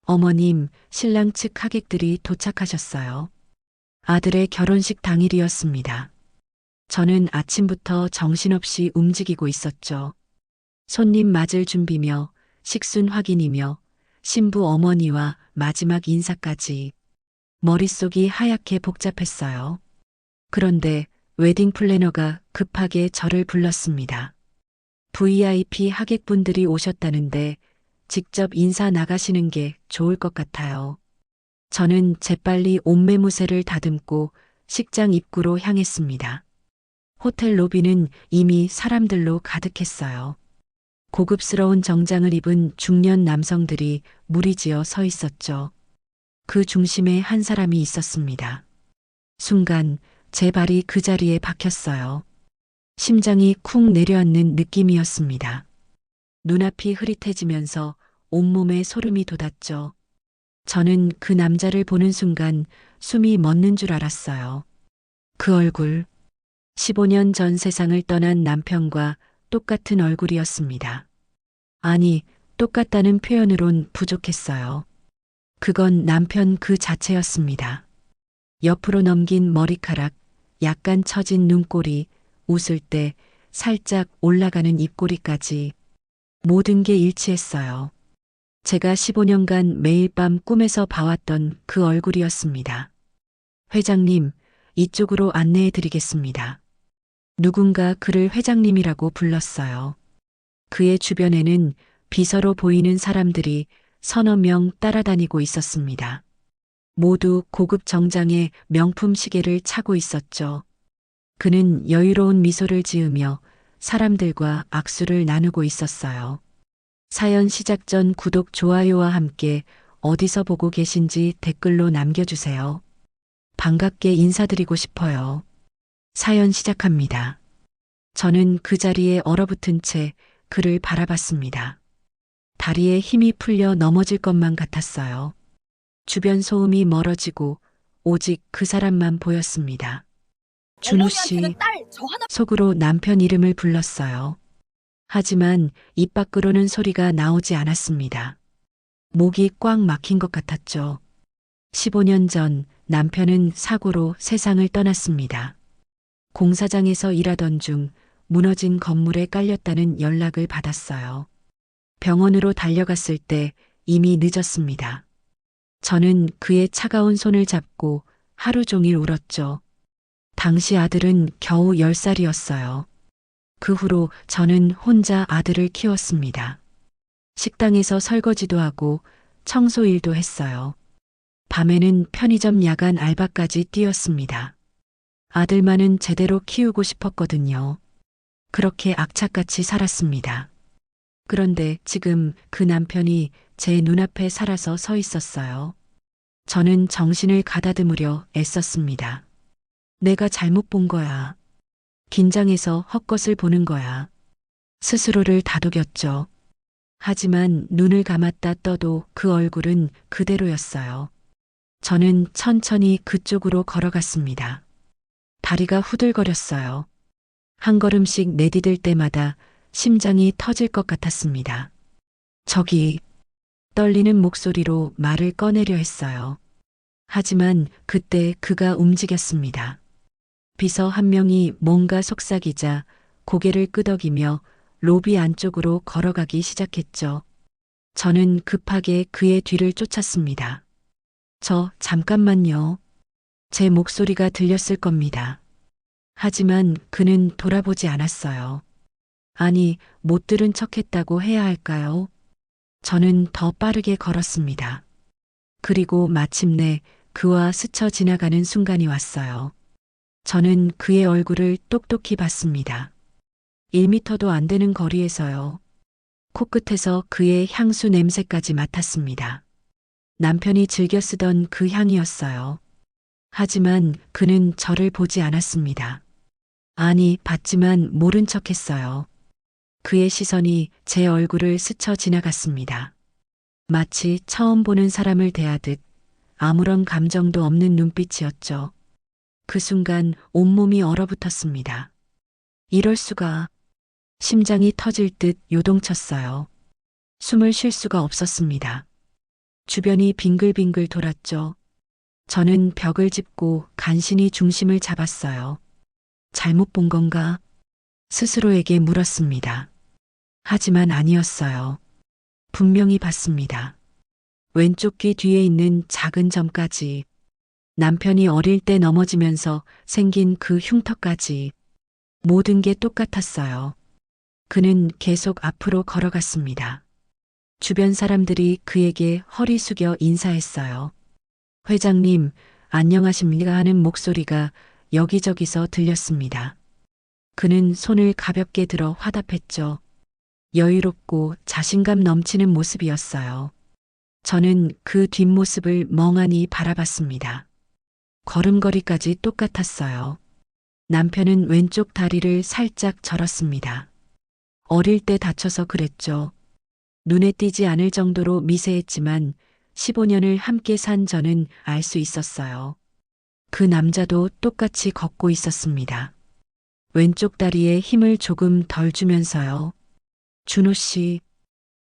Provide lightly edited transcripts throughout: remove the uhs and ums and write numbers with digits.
어머님, 신랑 측 하객들이 도착하셨어요. 아들의 결혼식 당일이었습니다. 저는 아침부터 정신없이 움직이고 있었죠. 손님 맞을 준비며 식순 확인이며 신부 어머니와 마지막 인사까지 머릿속이 하얗게 복잡했어요. 그런데 웨딩 플래너가 급하게 저를 불렀습니다. VIP 하객분들이 오셨다는데 직접 인사 나가시는 게 좋을 것 같아요. 저는 재빨리 옷매무새를 다듬고 식장 입구로 향했습니다. 호텔 로비는 이미 사람들로 가득했어요. 고급스러운 정장을 입은 중년 남성들이 무리지어 서 있었죠. 그 중심에 한 사람이 있었습니다. 순간 제 발이 그 자리에 박혔어요. 심장이 쿵 내려앉는 느낌이었습니다. 눈앞이 흐릿해지면서 온몸에 소름이 돋았죠. 저는 그 남자를 보는 순간 숨이 멎는 줄 알았어요. 그 얼굴, 15년 전 세상을 떠난 남편과 똑같은 얼굴이었습니다. 아니, 똑같다는 표현으론 부족했어요. 그건 남편 그 자체였습니다. 옆으로 넘긴 머리카락, 약간 처진 눈꼬리, 웃을 때 살짝 올라가는 입꼬리까지 모든 게 일치했어요. 제가 15년간 매일 밤 꿈에서 봐왔던 그 얼굴이었습니다. 회장님, 이쪽으로 안내해 드리겠습니다. 누군가 그를 회장님이라고 불렀어요. 그의 주변에는 비서로 보이는 사람들이 서너 명 따라다니고 있었습니다. 모두 고급 정장에 명품 시계를 차고 있었죠. 그는 여유로운 미소를 지으며 사람들과 악수를 나누고 있었어요. 사연 시작 전 구독, 좋아요와 함께 어디서 보고 계신지 댓글로 남겨주세요. 반갑게 인사드리고 싶어요. 사연 시작합니다. 저는 그 자리에 얼어붙은 채 그를 바라봤습니다. 다리에 힘이 풀려 넘어질 것만 같았어요. 주변 소음이 멀어지고 오직 그 사람만 보였습니다. 준호 씨, 어머니한테는 딸 저 하나. 속으로 남편 이름을 불렀어요. 하지만 입 밖으로는 소리가 나오지 않았습니다. 목이 꽉 막힌 것 같았죠. 15년 전 남편은 사고로 세상을 떠났습니다. 공사장에서 일하던 중 무너진 건물에 깔렸다는 연락을 받았어요. 병원으로 달려갔을 때 이미 늦었습니다. 저는 그의 차가운 손을 잡고 하루 종일 울었죠. 당시 아들은 겨우 10살이었어요. 그 후로 저는 혼자 아들을 키웠습니다. 식당에서 설거지도 하고 청소 일도 했어요. 밤에는 편의점 야간 알바까지 뛰었습니다. 아들만은 제대로 키우고 싶었거든요. 그렇게 악착같이 살았습니다. 그런데 지금 그 남편이 제 눈앞에 살아서 서 있었어요. 저는 정신을 가다듬으려 애썼습니다. 내가 잘못 본 거야. 긴장해서 헛것을 보는 거야. 스스로를 다독였죠. 하지만 눈을 감았다 떠도 그 얼굴은 그대로였어요. 저는 천천히 그쪽으로 걸어갔습니다. 다리가 후들거렸어요. 한 걸음씩 내디딜 때마다 심장이 터질 것 같았습니다. 저기, 떨리는 목소리로 말을 꺼내려 했어요. 하지만 그때 그가 움직였습니다. 비서 한 명이 뭔가 속삭이자 고개를 끄덕이며 로비 안쪽으로 걸어가기 시작했죠. 저는 급하게 그의 뒤를 쫓았습니다. 잠깐만요. 제 목소리가 들렸을 겁니다. 하지만 그는 돌아보지 않았어요. 아니, 못 들은 척했다고 해야 할까요? 저는 더 빠르게 걸었습니다. 그리고 마침내 그와 스쳐 지나가는 순간이 왔어요. 저는 그의 얼굴을 똑똑히 봤습니다. 1미터도 안 되는 거리에서요. 코끝에서 그의 향수 냄새까지 맡았습니다. 남편이 즐겨 쓰던 그 향이었어요. 하지만 그는 저를 보지 않았습니다. 아니, 봤지만 모른 척했어요. 그의 시선이 제 얼굴을 스쳐 지나갔습니다. 마치 처음 보는 사람을 대하듯 아무런 감정도 없는 눈빛이었죠. 그 순간 온몸이 얼어붙었습니다. 이럴 수가. 심장이 터질 듯 요동쳤어요. 숨을 쉴 수가 없었습니다. 주변이 빙글빙글 돌았죠. 저는 벽을 짚고 간신히 중심을 잡았어요. 잘못 본 건가? 스스로에게 물었습니다. 하지만 아니었어요. 분명히 봤습니다. 왼쪽 귀 뒤에 있는 작은 점까지, 남편이 어릴 때 넘어지면서 생긴 그 흉터까지, 모든 게 똑같았어요. 그는 계속 앞으로 걸어갔습니다. 주변 사람들이 그에게 허리 숙여 인사했어요. 회장님, 안녕하십니까 하는 목소리가 여기저기서 들렸습니다. 그는 손을 가볍게 들어 화답했죠. 여유롭고 자신감 넘치는 모습이었어요. 저는 그 뒷모습을 멍하니 바라봤습니다. 걸음걸이까지 똑같았어요. 남편은 왼쪽 다리를 살짝 절었습니다. 어릴 때 다쳐서 그랬죠. 눈에 띄지 않을 정도로 미세했지만 15년을 함께 산 저는 알 수 있었어요. 그 남자도 똑같이 걷고 있었습니다. 왼쪽 다리에 힘을 조금 덜 주면서요. 준호 씨,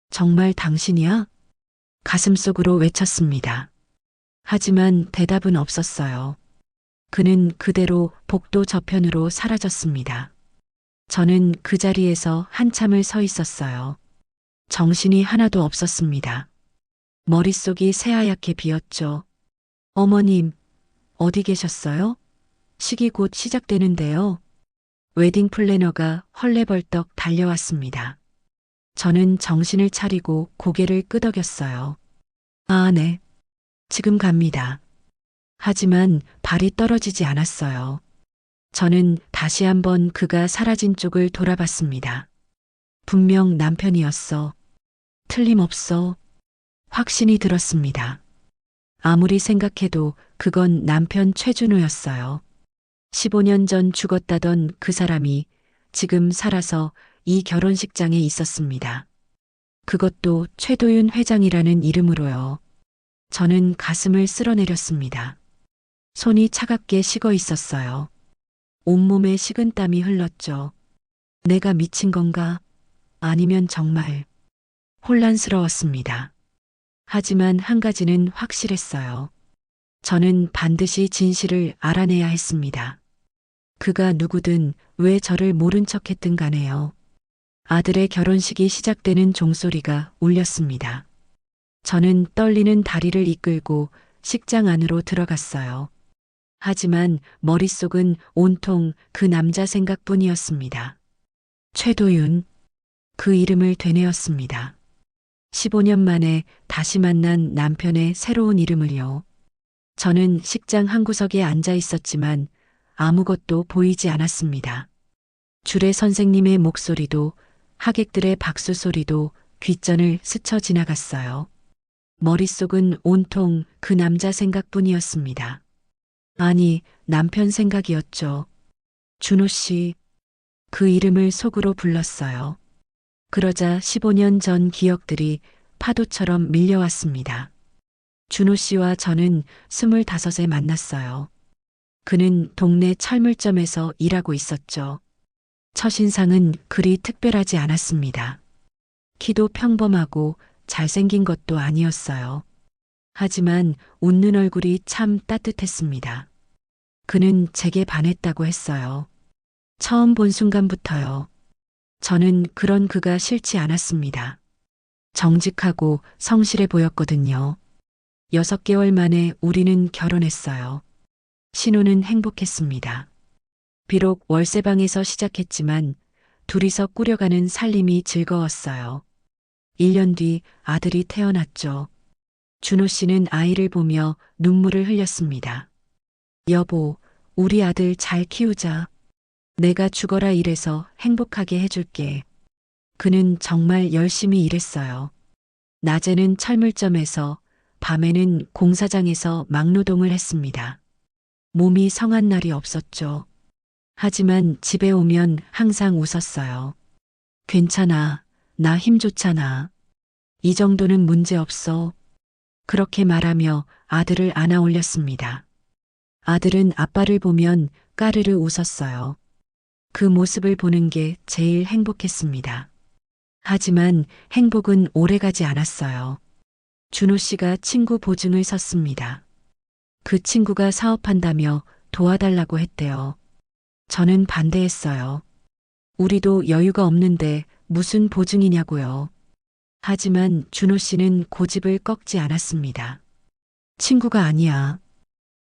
정말 당신이야? 가슴속으로 외쳤습니다. 하지만 대답은 없었어요. 그는 그대로 복도 저편으로 사라졌습니다. 저는 그 자리에서 한참을 서 있었어요. 정신이 하나도 없었습니다. 머릿속이 새하얗게 비었죠. 어머님, 어디 계셨어요? 식이 곧 시작되는데요. 웨딩 플래너가 헐레벌떡 달려왔습니다. 저는 정신을 차리고 고개를 끄덕였어요. 아, 네. 지금 갑니다. 하지만 발이 떨어지지 않았어요. 저는 다시 한번 그가 사라진 쪽을 돌아봤습니다. 분명 남편이었어. 틀림없어. 확신이 들었습니다. 아무리 생각해도 그건 남편 최준호였어요. 15년 전 죽었다던 그 사람이 지금 살아서 이 결혼식장에 있었습니다. 그것도 최도윤 회장이라는 이름으로요. 저는 가슴을 쓸어내렸습니다. 손이 차갑게 식어 있었어요. 온몸에 식은땀이 흘렀죠. 내가 미친 건가? 아니면 정말 혼란스러웠습니다. 하지만 한 가지는 확실했어요. 저는 반드시 진실을 알아내야 했습니다. 그가 누구든 왜 저를 모른 척 했든 간에요. 아들의 결혼식이 시작되는 종소리가 울렸습니다. 저는 떨리는 다리를 이끌고 식장 안으로 들어갔어요. 하지만 머릿속은 온통 그 남자 생각뿐이었습니다. 최도윤, 그 이름을 되뇌었습니다. 15년 만에 다시 만난 남편의 새로운 이름을요. 저는 식장 한 구석에 앉아 있었지만 아무것도 보이지 않았습니다. 주례 선생님의 목소리도 하객들의 박수 소리도 귓전을 스쳐 지나갔어요. 머릿속은 온통 그 남자 생각뿐이었습니다. 아니, 남편 생각이었죠. 준호 씨, 그 이름을 속으로 불렀어요. 그러자 15년 전 기억들이 파도처럼 밀려왔습니다. 준호 씨와 저는 25에 만났어요. 그는 동네 철물점에서 일하고 있었죠. 첫인상은 그리 특별하지 않았습니다. 키도 평범하고 잘생긴 것도 아니었어요. 하지만 웃는 얼굴이 참 따뜻했습니다. 그는 제게 반했다고 했어요. 처음 본 순간부터요. 저는 그런 그가 싫지 않았습니다. 정직하고 성실해 보였거든요. 6개월 만에 우리는 결혼했어요. 신우는 행복했습니다. 비록 월세방에서 시작했지만 둘이서 꾸려가는 살림이 즐거웠어요. 1년 뒤 아들이 태어났죠. 준호 씨는 아이를 보며 눈물을 흘렸습니다. 여보, 우리 아들 잘 키우자. 내가 죽어라 일해서 행복하게 해줄게. 그는 정말 열심히 일했어요. 낮에는 철물점에서, 밤에는 공사장에서 막노동을 했습니다. 몸이 성한 날이 없었죠. 하지만 집에 오면 항상 웃었어요. 괜찮아. 나 힘 좋잖아. 이 정도는 문제 없어. 그렇게 말하며 아들을 안아 올렸습니다. 아들은 아빠를 보면 까르르 웃었어요. 그 모습을 보는 게 제일 행복했습니다. 하지만 행복은 오래가지 않았어요. 준호 씨가 친구 보증을 섰습니다. 그 친구가 사업한다며 도와달라고 했대요. 저는 반대했어요. 우리도 여유가 없는데 무슨 보증이냐고요. 하지만 준호 씨는 고집을 꺾지 않았습니다. 친구가 아니야.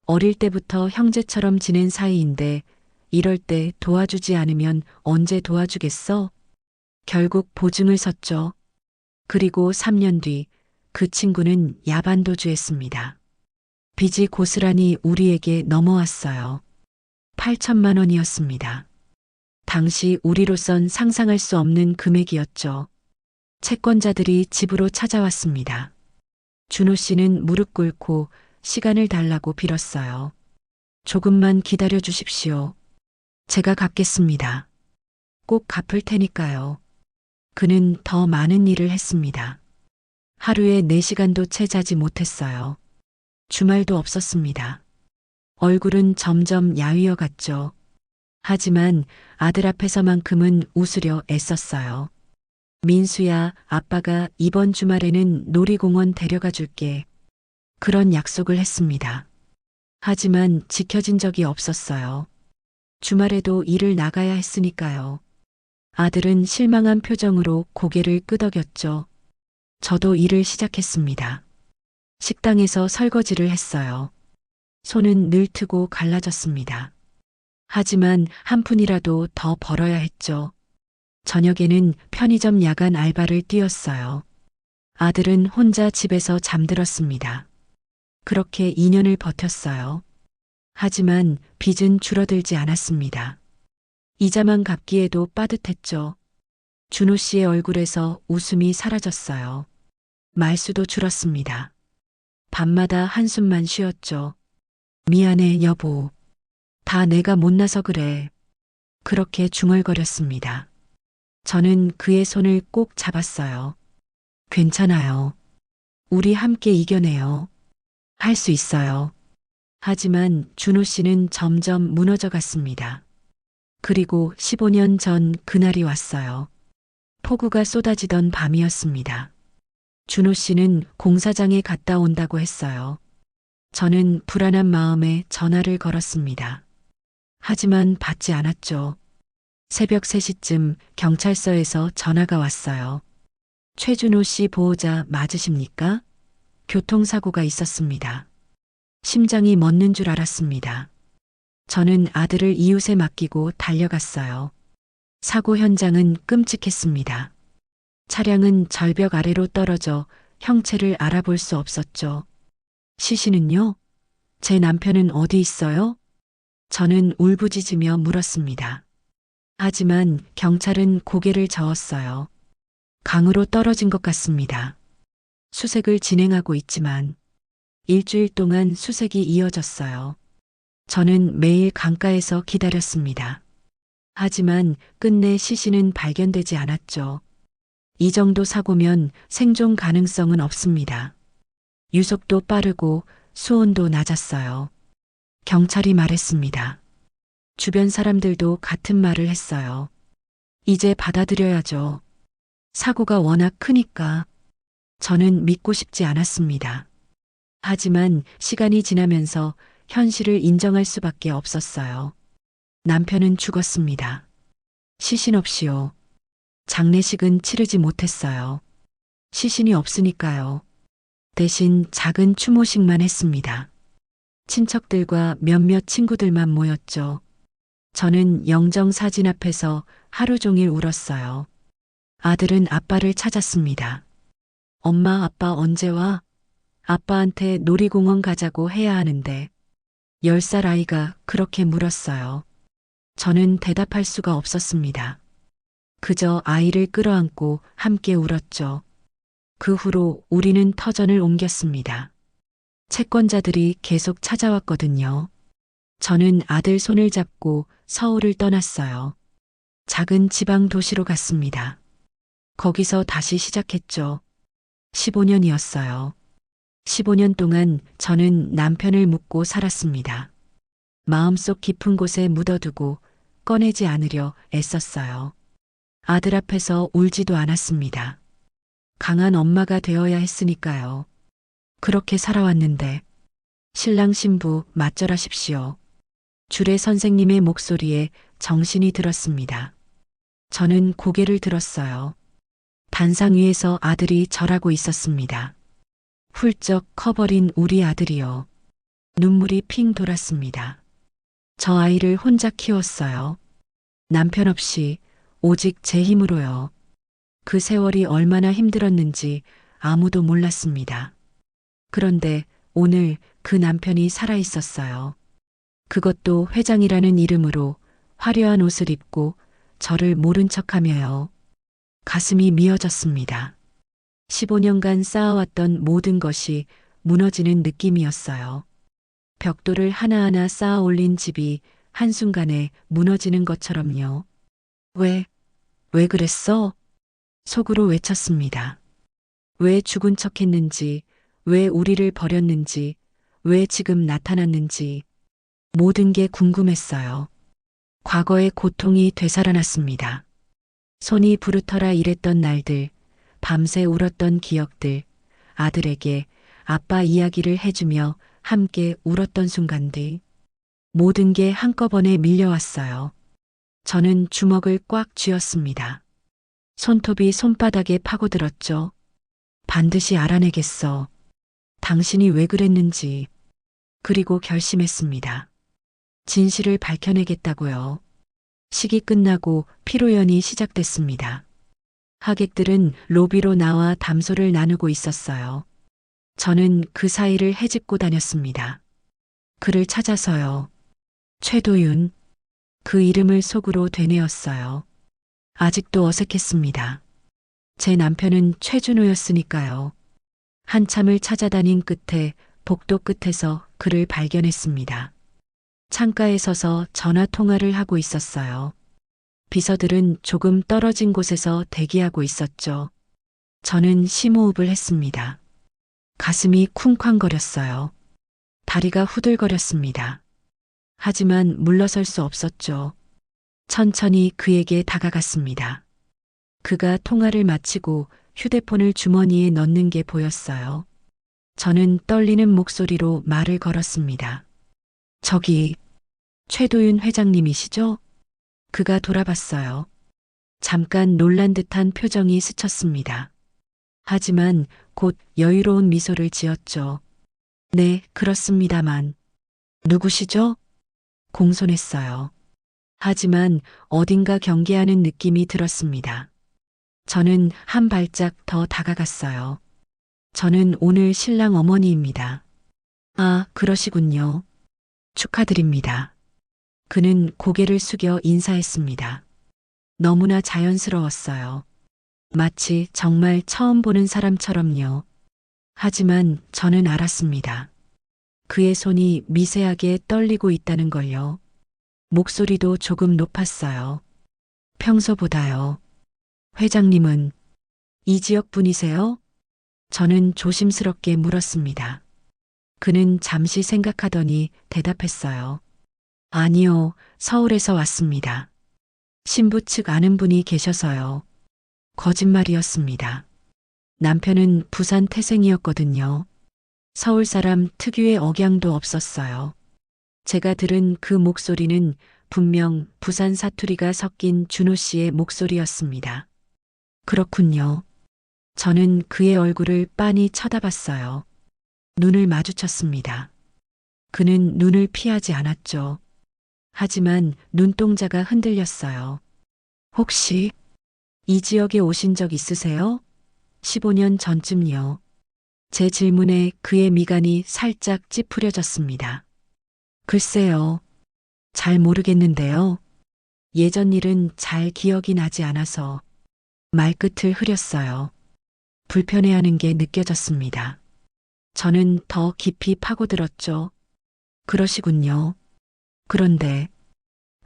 어릴 때부터 형제처럼 지낸 사이인데 이럴 때 도와주지 않으면 언제 도와주겠어? 결국 보증을 섰죠. 그리고 3년 뒤 그 친구는 야반도주했습니다. 빚이 고스란히 우리에게 넘어왔어요. 8천만 원이었습니다. 당시 우리로선 상상할 수 없는 금액이었죠. 채권자들이 집으로 찾아왔습니다. 준호 씨는 무릎 꿇고 시간을 달라고 빌었어요. 조금만 기다려 주십시오. 제가 갚겠습니다. 꼭 갚을 테니까요. 그는 더 많은 일을 했습니다. 하루에 4시간도 채 자지 못했어요. 주말도 없었습니다. 얼굴은 점점 야위어 갔죠. 하지만 아들 앞에서만큼은 웃으려 애썼어요. 민수야, 아빠가 이번 주말에는 놀이공원 데려가 줄게. 그런 약속을 했습니다. 하지만 지켜진 적이 없었어요. 주말에도 일을 나가야 했으니까요. 아들은 실망한 표정으로 고개를 끄덕였죠. 저도 일을 시작했습니다. 식당에서 설거지를 했어요. 손은 늘트고 갈라졌습니다. 하지만 한 푼이라도 더 벌어야 했죠. 저녁에는 편의점 야간 알바를 뛰었어요. 아들은 혼자 집에서 잠들었습니다. 그렇게 2년을 버텼어요. 하지만 빚은 줄어들지 않았습니다. 이자만 갚기에도 빠듯했죠. 준호 씨의 얼굴에서 웃음이 사라졌어요. 말수도 줄었습니다. 밤마다 한숨만 쉬었죠. 미안해, 여보. 다 내가 못나서 그래. 그렇게 중얼거렸습니다. 저는 그의 손을 꼭 잡았어요. 괜찮아요. 우리 함께 이겨내요. 할 수 있어요. 하지만 준호 씨는 점점 무너져 갔습니다. 그리고 15년 전 그날이 왔어요. 폭우가 쏟아지던 밤이었습니다. 준호 씨는 공사장에 갔다 온다고 했어요. 저는 불안한 마음에 전화를 걸었습니다. 하지만 받지 않았죠. 새벽 3시쯤 경찰서에서 전화가 왔어요. 최준호 씨 보호자 맞으십니까? 교통사고가 있었습니다. 심장이 멎는 줄 알았습니다. 저는 아들을 이웃에 맡기고 달려갔어요. 사고 현장은 끔찍했습니다. 차량은 절벽 아래로 떨어져 형체를 알아볼 수 없었죠. 시신은요? 제 남편은 어디 있어요? 저는 울부짖으며 물었습니다. 하지만 경찰은 고개를 저었어요. 강으로 떨어진 것 같습니다. 수색을 진행하고 있지만 일주일 동안 수색이 이어졌어요. 저는 매일 강가에서 기다렸습니다. 하지만 끝내 시신은 발견되지 않았죠. 이 정도 사고면 생존 가능성은 없습니다. 유속도 빠르고 수온도 낮았어요. 경찰이 말했습니다. 주변 사람들도 같은 말을 했어요. 이제 받아들여야죠. 사고가 워낙 크니까. 저는 믿고 싶지 않았습니다. 하지만 시간이 지나면서 현실을 인정할 수밖에 없었어요. 남편은 죽었습니다. 시신 없이요. 장례식은 치르지 못했어요. 시신이 없으니까요. 대신 작은 추모식만 했습니다. 친척들과 몇몇 친구들만 모였죠. 저는 영정 사진 앞에서 하루 종일 울었어요. 아들은 아빠를 찾았습니다. 엄마, 아빠 언제 와? 아빠한테 놀이공원 가자고 해야 하는데. 10살 아이가 그렇게 물었어요. 저는 대답할 수가 없었습니다. 그저 아이를 끌어안고 함께 울었죠. 그 후로 우리는 터전을 옮겼습니다. 채권자들이 계속 찾아왔거든요. 저는 아들 손을 잡고 서울을 떠났어요. 작은 지방 도시로 갔습니다. 거기서 다시 시작했죠. 15년이었어요. 15년 동안 저는 남편을 묻고 살았습니다. 마음속 깊은 곳에 묻어두고 꺼내지 않으려 애썼어요. 아들 앞에서 울지도 않았습니다. 강한 엄마가 되어야 했으니까요. 그렇게 살아왔는데 신랑 신부 맞절하십시오. 주례 선생님의 목소리에 정신이 들었습니다. 저는 고개를 들었어요. 단상 위에서 아들이 절하고 있었습니다. 훌쩍 커버린 우리 아들이요. 눈물이 핑 돌았습니다. 저 아이를 혼자 키웠어요. 남편 없이 오직 제 힘으로요. 그 세월이 얼마나 힘들었는지 아무도 몰랐습니다. 그런데 오늘 그 남편이 살아 있었어요. 그것도 회장이라는 이름으로 화려한 옷을 입고 저를 모른 척하며요. 가슴이 미어졌습니다. 15년간 쌓아왔던 모든 것이 무너지는 느낌이었어요. 벽돌을 하나하나 쌓아 올린 집이 한순간에 무너지는 것처럼요. 왜 그랬어? 속으로 외쳤습니다. 왜 죽은 척 했는지, 왜 우리를 버렸는지, 왜 지금 나타났는지, 모든 게 궁금했어요. 과거의 고통이 되살아났습니다. 손이 부르터라 일했던 날들, 밤새 울었던 기억들, 아들에게 아빠 이야기를 해주며 함께 울었던 순간들, 모든 게 한꺼번에 밀려왔어요. 저는 주먹을 꽉 쥐었습니다. 손톱이 손바닥에 파고들었죠. 반드시 알아내겠어. 당신이 왜 그랬는지. 그리고 결심했습니다. 진실을 밝혀내겠다고요. 식이 끝나고 피로연이 시작됐습니다. 하객들은 로비로 나와 담소를 나누고 있었어요. 저는 그 사이를 헤집고 다녔습니다. 그를 찾아서요. 최도윤. 그 이름을 속으로 되뇌었어요. 아직도 어색했습니다. 제 남편은 최준호였으니까요. 한참을 찾아다닌 끝에 복도 끝에서 그를 발견했습니다. 창가에 서서 전화 통화를 하고 있었어요. 비서들은 조금 떨어진 곳에서 대기하고 있었죠. 저는 심호흡을 했습니다. 가슴이 쿵쾅거렸어요. 다리가 후들거렸습니다. 하지만 물러설 수 없었죠. 천천히 그에게 다가갔습니다. 그가 통화를 마치고 휴대폰을 주머니에 넣는 게 보였어요. 저는 떨리는 목소리로 말을 걸었습니다. 저기, 최도윤 회장님이시죠? 그가 돌아봤어요. 잠깐 놀란 듯한 표정이 스쳤습니다. 하지만 곧 여유로운 미소를 지었죠. 네, 그렇습니다만. 누구시죠? 공손했어요. 하지만 어딘가 경계하는 느낌이 들었습니다. 저는 한 발짝 더 다가갔어요. 저는 오늘 신랑 어머니입니다. 아, 그러시군요. 축하드립니다. 그는 고개를 숙여 인사했습니다. 너무나 자연스러웠어요. 마치 정말 처음 보는 사람처럼요. 하지만 저는 알았습니다. 그의 손이 미세하게 떨리고 있다는 걸요. 목소리도 조금 높았어요. 평소보다요. 회장님은 이 지역 분이세요? 저는 조심스럽게 물었습니다. 그는 잠시 생각하더니 대답했어요. 아니요, 서울에서 왔습니다. 신부 측 아는 분이 계셔서요. 거짓말이었습니다. 남편은 부산 태생이었거든요. 서울 사람 특유의 억양도 없었어요. 제가 들은 그 목소리는 분명 부산 사투리가 섞인 준호 씨의 목소리였습니다. 그렇군요. 저는 그의 얼굴을 빤히 쳐다봤어요. 눈을 마주쳤습니다. 그는 눈을 피하지 않았죠. 하지만 눈동자가 흔들렸어요. 혹시 이 지역에 오신 적 있으세요? 15년 전쯤요. 제 질문에 그의 미간이 살짝 찌푸려졌습니다. 글쎄요. 잘 모르겠는데요. 예전 일은 잘 기억이 나지 않아서 말끝을 흐렸어요. 불편해하는 게 느껴졌습니다. 저는 더 깊이 파고들었죠. 그러시군요. 그런데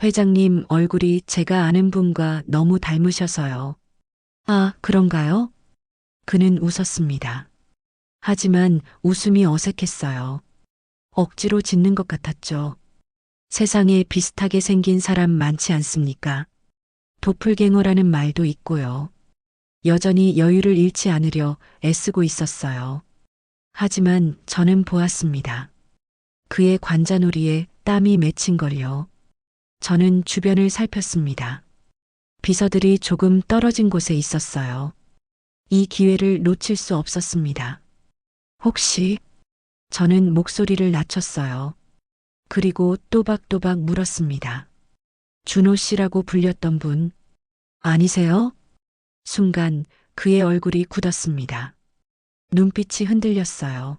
회장님 얼굴이 제가 아는 분과 너무 닮으셔서요. 아, 그런가요? 그는 웃었습니다. 하지만 웃음이 어색했어요. 억지로 짓는 것 같았죠. 세상에 비슷하게 생긴 사람 많지 않습니까? 도플갱어라는 말도 있고요. 여전히 여유를 잃지 않으려 애쓰고 있었어요. 하지만 저는 보았습니다. 그의 관자놀이에 땀이 맺힌 걸요. 저는 주변을 살폈습니다. 비서들이 조금 떨어진 곳에 있었어요. 이 기회를 놓칠 수 없었습니다. 혹시 저는 목소리를 낮췄어요. 그리고 또박또박 물었습니다. 준호 씨라고 불렸던 분 아니세요? 순간 그의 얼굴이 굳었습니다. 눈빛이 흔들렸어요.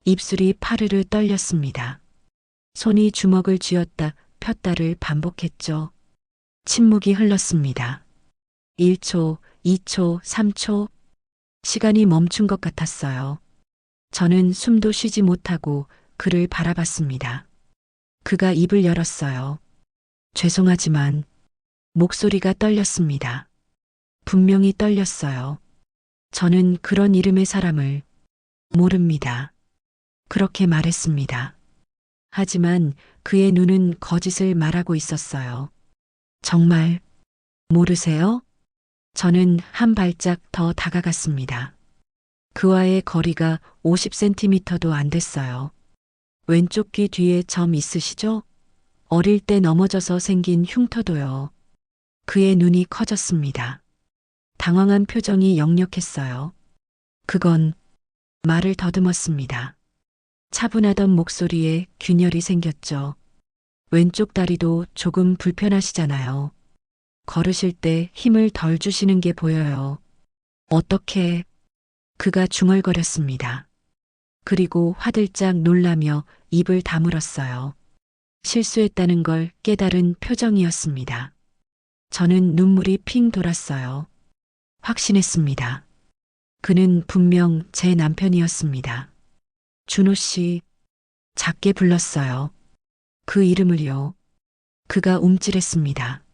입술이 파르르 떨렸습니다. 손이 주먹을 쥐었다 폈다를 반복했죠. 침묵이 흘렀습니다. 1초, 2초, 3초. 시간이 멈춘 것 같았어요. 저는 숨도 쉬지 못하고 그를 바라봤습니다. 그가 입을 열었어요. 죄송하지만 목소리가 떨렸습니다. 분명히 떨렸어요. 저는 그런 이름의 사람을 모릅니다. 그렇게 말했습니다. 하지만 그의 눈은 거짓을 말하고 있었어요. 정말 모르세요? 저는 한 발짝 더 다가갔습니다. 그와의 거리가 50cm도 안 됐어요. 왼쪽 귀 뒤에 점 있으시죠? 어릴 때 넘어져서 생긴 흉터도요. 그의 눈이 커졌습니다. 당황한 표정이 역력했어요. 그건 말을 더듬었습니다. 차분하던 목소리에 균열이 생겼죠. 왼쪽 다리도 조금 불편하시잖아요. 걸으실 때 힘을 덜 주시는 게 보여요. 어떻게? 그가 중얼거렸습니다. 그리고 화들짝 놀라며 입을 다물었어요. 실수했다는 걸 깨달은 표정이었습니다. 저는 눈물이 핑 돌았어요. 확신했습니다. 그는 분명 제 남편이었습니다. 준호 씨, 작게 불렀어요. 그 이름을요. 그가 움찔했습니다.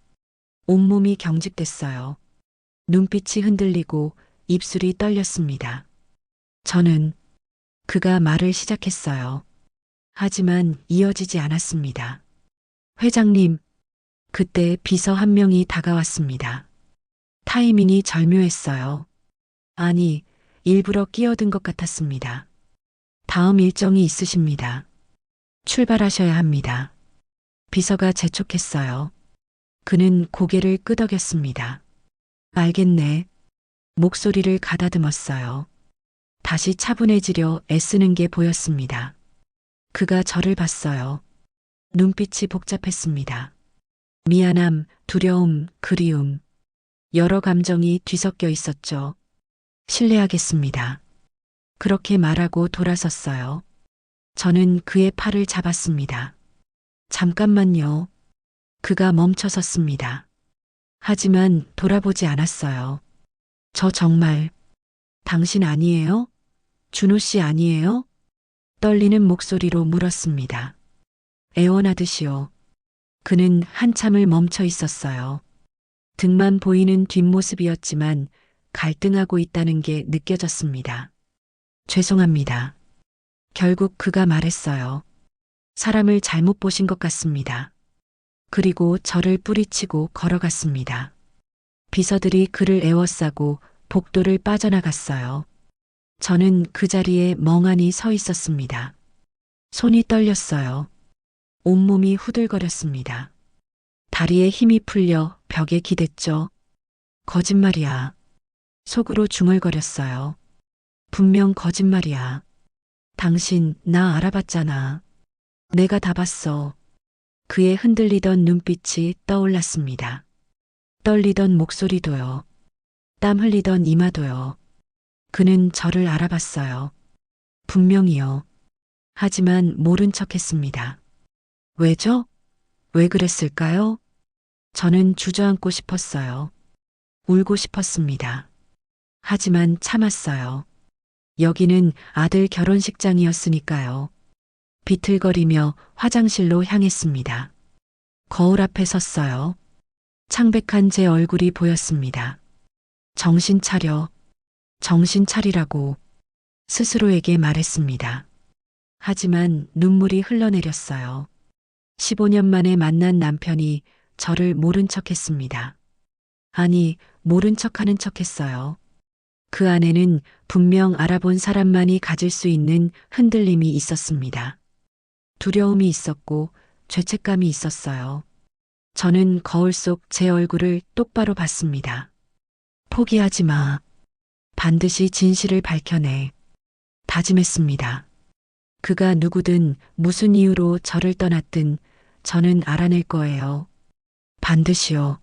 온몸이 경직됐어요. 눈빛이 흔들리고 입술이 떨렸습니다. 저는 그가 말을 시작했어요. 하지만 이어지지 않았습니다. 회장님, 그때 비서 한 명이 다가왔습니다. 타이밍이 절묘했어요. 아니, 일부러 끼어든 것 같았습니다. 다음 일정이 있으십니다. 출발하셔야 합니다. 비서가 재촉했어요. 그는 고개를 끄덕였습니다. 알겠네. 목소리를 가다듬었어요. 다시 차분해지려 애쓰는 게 보였습니다. 그가 저를 봤어요. 눈빛이 복잡했습니다. 미안함, 두려움, 그리움. 여러 감정이 뒤섞여 있었죠. 실례하겠습니다. 그렇게 말하고 돌아섰어요. 저는 그의 팔을 잡았습니다. 잠깐만요. 그가 멈춰섰습니다. 하지만 돌아보지 않았어요. 저 정말 당신 아니에요? 준호 씨 아니에요? 떨리는 목소리로 물었습니다. 애원하듯이요. 그는 한참을 멈춰 있었어요. 등만 보이는 뒷모습이었지만 갈등하고 있다는 게 느껴졌습니다. 죄송합니다. 결국 그가 말했어요. 사람을 잘못 보신 것 같습니다. 그리고 저를 뿌리치고 걸어갔습니다. 비서들이 그를 에워싸고 복도를 빠져나갔어요. 저는 그 자리에 멍하니 서 있었습니다. 손이 떨렸어요. 온몸이 후들거렸습니다. 다리에 힘이 풀려 벽에 기댔죠. 거짓말이야. 속으로 중얼거렸어요. 분명 거짓말이야. 당신 나 알아봤잖아. 내가 다 봤어. 그의 흔들리던 눈빛이 떠올랐습니다. 떨리던 목소리도요. 땀 흘리던 이마도요. 그는 저를 알아봤어요. 분명히요. 하지만 모른 척 했습니다. 왜죠? 왜 그랬을까요? 저는 주저앉고 싶었어요. 울고 싶었습니다. 하지만 참았어요. 여기는 아들 결혼식장이었으니까요. 비틀거리며 화장실로 향했습니다. 거울 앞에 섰어요. 창백한 제 얼굴이 보였습니다. 정신 차려. 정신 차리라고 스스로에게 말했습니다. 하지만 눈물이 흘러내렸어요. 15년 만에 만난 남편이 저를 모른 척 했습니다. 아니, 모른 척 하는 척 했어요. 그 안에는 분명 알아본 사람만이 가질 수 있는 흔들림이 있었습니다. 두려움이 있었고 죄책감이 있었어요. 저는 거울 속 제 얼굴을 똑바로 봤습니다. 포기하지 마. 반드시 진실을 밝혀내. 다짐했습니다. 그가 누구든 무슨 이유로 저를 떠났든 저는 알아낼 거예요. 반드시요.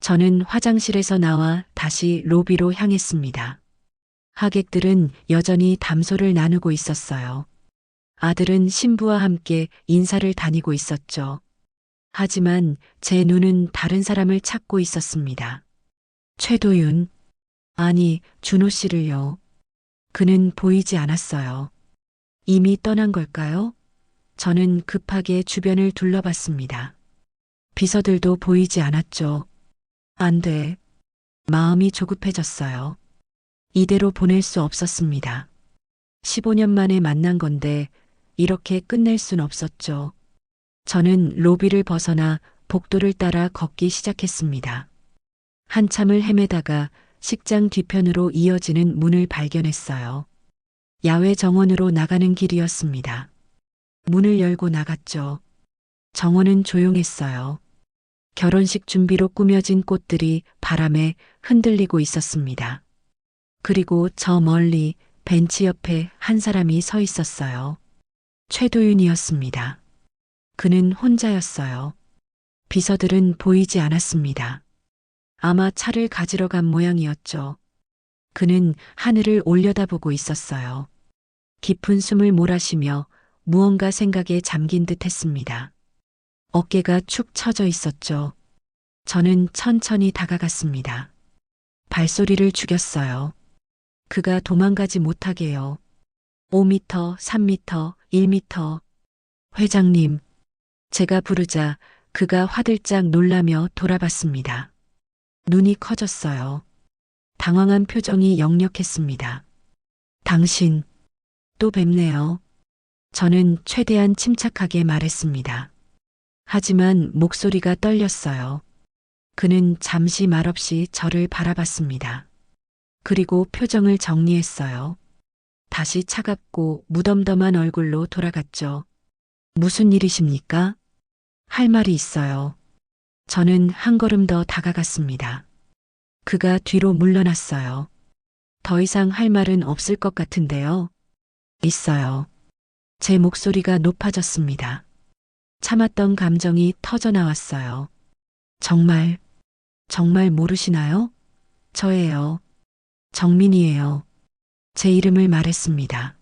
저는 화장실에서 나와 다시 로비로 향했습니다. 하객들은 여전히 담소를 나누고 있었어요. 아들은 신부와 함께 인사를 다니고 있었죠. 하지만 제 눈은 다른 사람을 찾고 있었습니다. 최도윤, 아니, 준호 씨를요. 그는 보이지 않았어요. 이미 떠난 걸까요? 저는 급하게 주변을 둘러봤습니다. 비서들도 보이지 않았죠. 안 돼. 마음이 조급해졌어요. 이대로 보낼 수 없었습니다. 15년 만에 만난 건데 이렇게 끝낼 순 없었죠. 저는 로비를 벗어나 복도를 따라 걷기 시작했습니다. 한참을 헤매다가 식장 뒤편으로 이어지는 문을 발견했어요. 야외 정원으로 나가는 길이었습니다. 문을 열고 나갔죠. 정원은 조용했어요. 결혼식 준비로 꾸며진 꽃들이 바람에 흔들리고 있었습니다. 그리고 저 멀리 벤치 옆에 한 사람이 서 있었어요. 최도윤이었습니다. 그는 혼자였어요. 비서들은 보이지 않았습니다. 아마 차를 가지러 간 모양이었죠. 그는 하늘을 올려다보고 있었어요. 깊은 숨을 몰아쉬며 무언가 생각에 잠긴 듯 했습니다. 어깨가 축 처져 있었죠. 저는 천천히 다가갔습니다. 발소리를 죽였어요. 그가 도망가지 못하게요. 5m, 3m, 1m. 회장님. 제가 부르자 그가 화들짝 놀라며 돌아봤습니다. 눈이 커졌어요. 당황한 표정이 역력했습니다. 당신, 또 뵙네요. 저는 최대한 침착하게 말했습니다. 하지만 목소리가 떨렸어요. 그는 잠시 말없이 저를 바라봤습니다. 그리고 표정을 정리했어요. 다시 차갑고 무덤덤한 얼굴로 돌아갔죠. 무슨 일이십니까? 할 말이 있어요. 저는 한 걸음 더 다가갔습니다. 그가 뒤로 물러났어요. 더 이상 할 말은 없을 것 같은데요. 있어요. 제 목소리가 높아졌습니다. 참았던 감정이 터져 나왔어요. 정말 모르시나요? 저예요. 정민이에요. 제 이름을 말했습니다.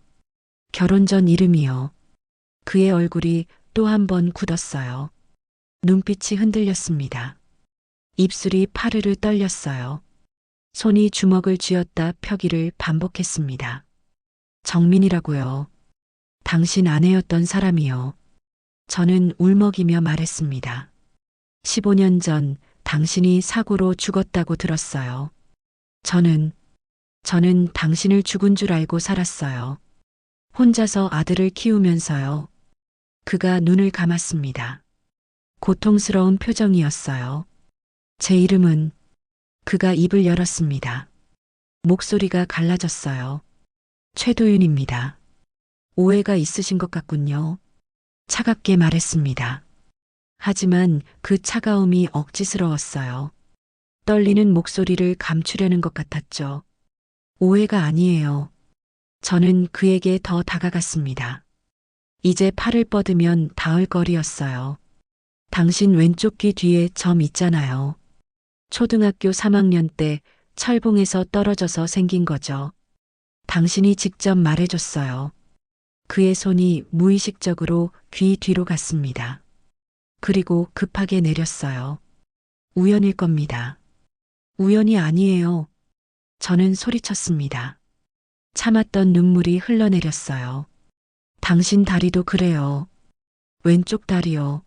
결혼 전 이름이요. 그의 얼굴이 또 한 번 굳었어요. 눈빛이 흔들렸습니다. 입술이 파르르 떨렸어요. 손이 주먹을 쥐었다 펴기를 반복했습니다. 정민이라고요. 당신 아내였던 사람이요. 저는 울먹이며 말했습니다. 15년 전 당신이 사고로 죽었다고 들었어요. 저는 당신을 죽은 줄 알고 살았어요. 혼자서 아들을 키우면서요. 그가 눈을 감았습니다. 고통스러운 표정이었어요. 제 이름은. 그가 입을 열었습니다. 목소리가 갈라졌어요. 최도윤입니다. 오해가 있으신 것 같군요. 차갑게 말했습니다. 하지만 그 차가움이 억지스러웠어요. 떨리는 목소리를 감추려는 것 같았죠. 오해가 아니에요. 저는 그에게 더 다가갔습니다. 이제 팔을 뻗으면 닿을 거리였어요. 당신 왼쪽 귀 뒤에 점 있잖아요. 초등학교 3학년 때 철봉에서 떨어져서 생긴 거죠. 당신이 직접 말해줬어요. 그의 손이 무의식적으로 귀 뒤로 갔습니다. 그리고 급하게 내렸어요. 우연일 겁니다. 우연이 아니에요. 저는 소리쳤습니다. 참았던 눈물이 흘러내렸어요. 당신 다리도 그래요. 왼쪽 다리요.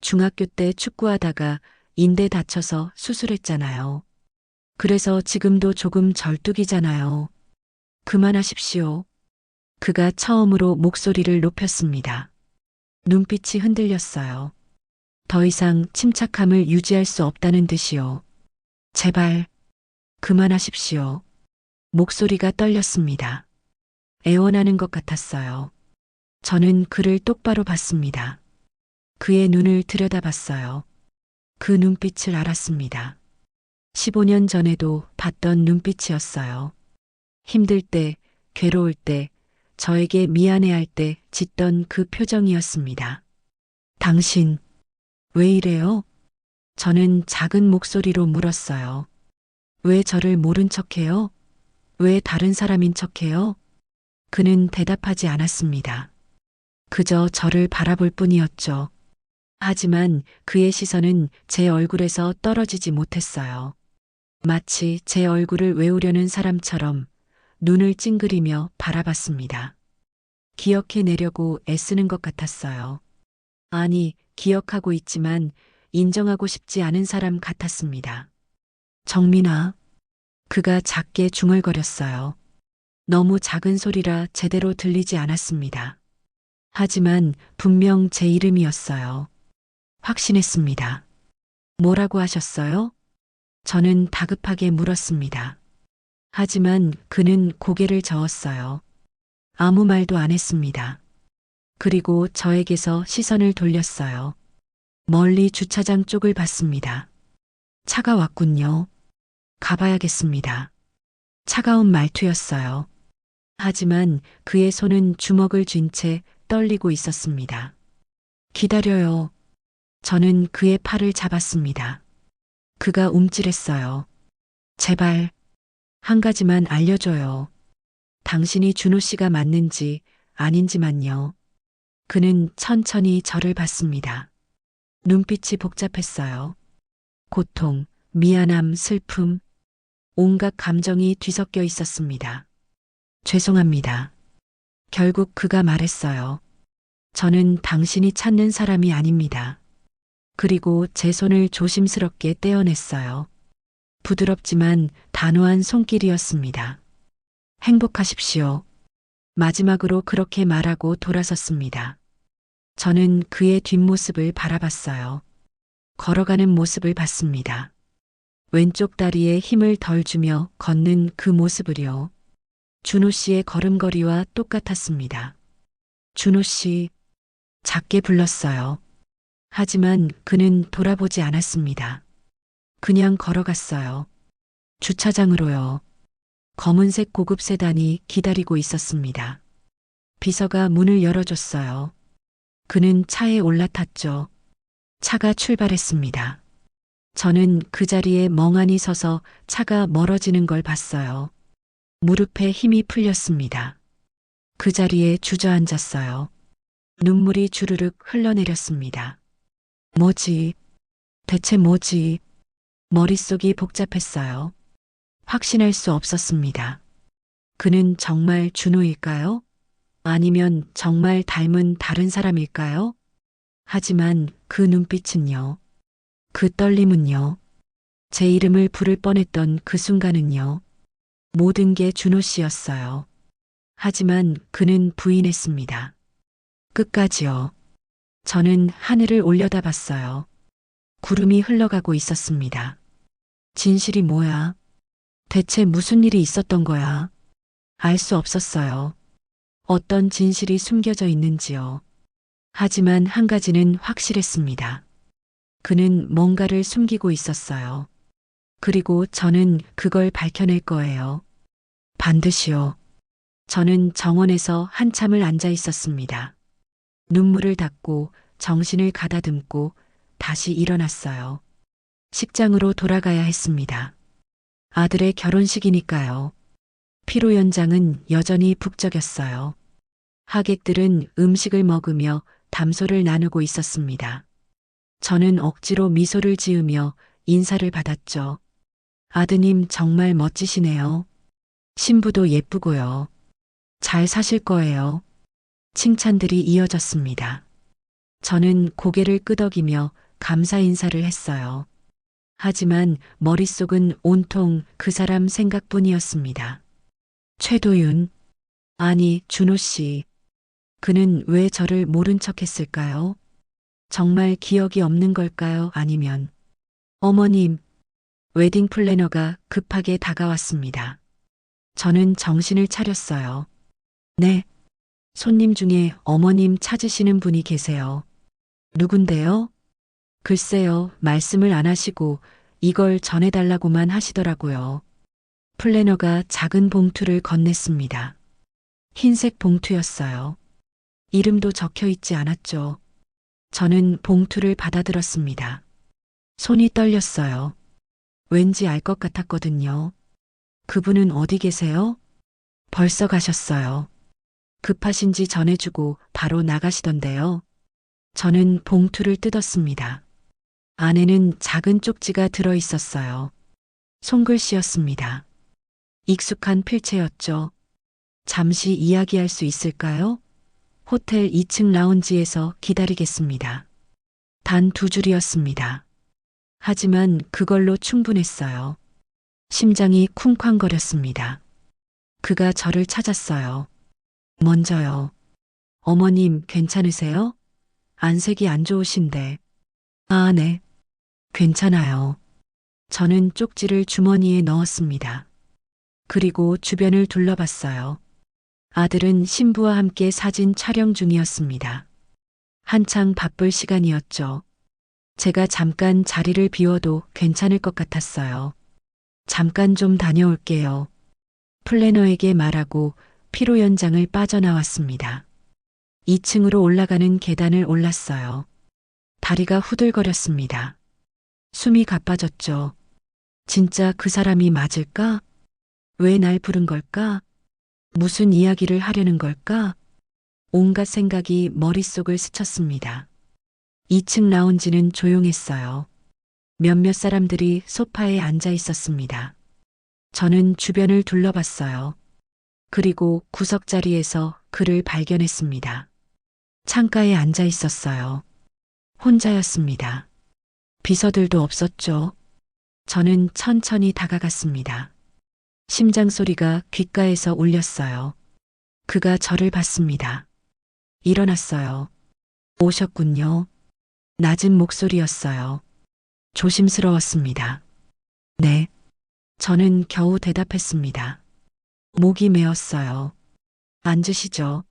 중학교 때 축구하다가 인대 다쳐서 수술했잖아요. 그래서 지금도 조금 절뚝이잖아요. 그만하십시오. 그가 처음으로 목소리를 높였습니다. 눈빛이 흔들렸어요. 더 이상 침착함을 유지할 수 없다는 듯이요. 제발, 그만하십시오. 목소리가 떨렸습니다. 애원하는 것 같았어요. 저는 그를 똑바로 봤습니다. 그의 눈을 들여다봤어요. 그 눈빛을 알았습니다. 15년 전에도 봤던 눈빛이었어요. 힘들 때, 괴로울 때, 저에게 미안해할 때 짓던 그 표정이었습니다. 당신, 왜 이래요? 저는 작은 목소리로 물었어요. 왜 저를 모른 척해요? 왜 다른 사람인 척해요? 그는 대답하지 않았습니다. 그저 저를 바라볼 뿐이었죠. 하지만 그의 시선은 제 얼굴에서 떨어지지 못했어요. 마치 제 얼굴을 외우려는 사람처럼 눈을 찡그리며 바라봤습니다. 기억해내려고 애쓰는 것 같았어요. 아니, 기억하고 있지만 인정하고 싶지 않은 사람 같았습니다. 정민아, 그가 작게 중얼거렸어요. 너무 작은 소리라 제대로 들리지 않았습니다. 하지만 분명 제 이름이었어요. 확신했습니다. 뭐라고 하셨어요? 저는 다급하게 물었습니다. 하지만 그는 고개를 저었어요. 아무 말도 안 했습니다. 그리고 저에게서 시선을 돌렸어요. 멀리 주차장 쪽을 봤습니다. 차가 왔군요. 가봐야겠습니다. 차가운 말투였어요. 하지만 그의 손은 주먹을 쥔 채 떨리고 있었습니다. 기다려요. 저는 그의 팔을 잡았습니다. 그가 움찔했어요. 제발, 한 가지만 알려줘요. 당신이 준호 씨가 맞는지 아닌지만요. 그는 천천히 저를 봤습니다. 눈빛이 복잡했어요. 고통, 미안함, 슬픔, 온갖 감정이 뒤섞여 있었습니다. 죄송합니다. 결국 그가 말했어요. 저는 당신이 찾는 사람이 아닙니다. 그리고 제 손을 조심스럽게 떼어냈어요. 부드럽지만 단호한 손길이었습니다. 행복하십시오. 마지막으로 그렇게 말하고 돌아섰습니다. 저는 그의 뒷모습을 바라봤어요. 걸어가는 모습을 봤습니다. 왼쪽 다리에 힘을 덜 주며 걷는 그 모습을요. 준호 씨의 걸음걸이와 똑같았습니다. 준호 씨, 작게 불렀어요. 하지만 그는 돌아보지 않았습니다. 그냥 걸어갔어요. 주차장으로요. 검은색 고급 세단이 기다리고 있었습니다. 비서가 문을 열어줬어요. 그는 차에 올라탔죠. 차가 출발했습니다. 저는 그 자리에 멍하니 서서 차가 멀어지는 걸 봤어요. 무릎에 힘이 풀렸습니다. 그 자리에 주저앉았어요. 눈물이 주르륵 흘러내렸습니다. 뭐지? 대체 뭐지? 머릿속이 복잡했어요. 확신할 수 없었습니다. 그는 정말 준호일까요? 아니면 정말 닮은 다른 사람일까요? 하지만 그 눈빛은요. 그 떨림은요. 제 이름을 부를 뻔했던 그 순간은요. 모든 게 준호 씨였어요. 하지만 그는 부인했습니다. 끝까지요. 저는 하늘을 올려다봤어요. 구름이 흘러가고 있었습니다. 진실이 뭐야? 대체 무슨 일이 있었던 거야? 알 수 없었어요. 어떤 진실이 숨겨져 있는지요. 하지만 한 가지는 확실했습니다. 그는 뭔가를 숨기고 있었어요. 그리고 저는 그걸 밝혀낼 거예요. 반드시요. 저는 정원에서 한참을 앉아 있었습니다. 눈물을 닦고 정신을 가다듬고 다시 일어났어요. 식장으로 돌아가야 했습니다. 아들의 결혼식이니까요. 피로 연장은 여전히 북적였어요. 하객들은 음식을 먹으며 담소를 나누고 있었습니다. 저는 억지로 미소를 지으며 인사를 받았죠. 아드님 정말 멋지시네요. 신부도 예쁘고요. 잘 사실 거예요. 칭찬들이 이어졌습니다. 저는 고개를 끄덕이며 감사 인사를 했어요. 하지만 머릿속은 온통 그 사람 생각뿐이었습니다. 최도윤, 아니 준호 씨. 그는 왜 저를 모른 척 했을까요? 정말 기억이 없는 걸까요? 아니면 어머님, 웨딩 플래너가 급하게 다가왔습니다. 저는 정신을 차렸어요. 네, 손님 중에 어머님 찾으시는 분이 계세요. 누군데요? 글쎄요, 말씀을 안 하시고 이걸 전해달라고만 하시더라고요. 플래너가 작은 봉투를 건넸습니다. 흰색 봉투였어요. 이름도 적혀 있지 않았죠. 저는 봉투를 받아들었습니다. 손이 떨렸어요. 왠지 알 것 같았거든요. 그분은 어디 계세요? 벌써 가셨어요. 급하신지 전해주고 바로 나가시던데요. 저는 봉투를 뜯었습니다. 안에는 작은 쪽지가 들어 있었어요. 손글씨였습니다. 익숙한 필체였죠. 잠시 이야기할 수 있을까요? 호텔 2층 라운지에서 기다리겠습니다. 단 2줄이었습니다. 하지만 그걸로 충분했어요. 심장이 쿵쾅거렸습니다. 그가 저를 찾았어요. 먼저요. 어머님 괜찮으세요? 안색이 안 좋으신데. 아, 네. 괜찮아요. 저는 쪽지를 주머니에 넣었습니다. 그리고 주변을 둘러봤어요. 아들은 신부와 함께 사진 촬영 중이었습니다. 한창 바쁠 시간이었죠. 제가 잠깐 자리를 비워도 괜찮을 것 같았어요. 잠깐 좀 다녀올게요. 플래너에게 말하고 피로 연장을 빠져나왔습니다. 2층으로 올라가는 계단을 올랐어요. 다리가 후들거렸습니다. 숨이 가빠졌죠. 진짜 그 사람이 맞을까? 왜 날 부른 걸까? 무슨 이야기를 하려는 걸까? 온갖 생각이 머릿속을 스쳤습니다. 2층 라운지는 조용했어요. 몇몇 사람들이 소파에 앉아 있었습니다. 저는 주변을 둘러봤어요. 그리고 구석자리에서 그를 발견했습니다. 창가에 앉아 있었어요. 혼자였습니다. 비서들도 없었죠. 저는 천천히 다가갔습니다. 심장 소리가 귓가에서 울렸어요. 그가 저를 봤습니다. 일어났어요. 오셨군요. 낮은 목소리였어요. 조심스러웠습니다. 네. 저는 겨우 대답했습니다. 목이 메었어요. 앉으시죠.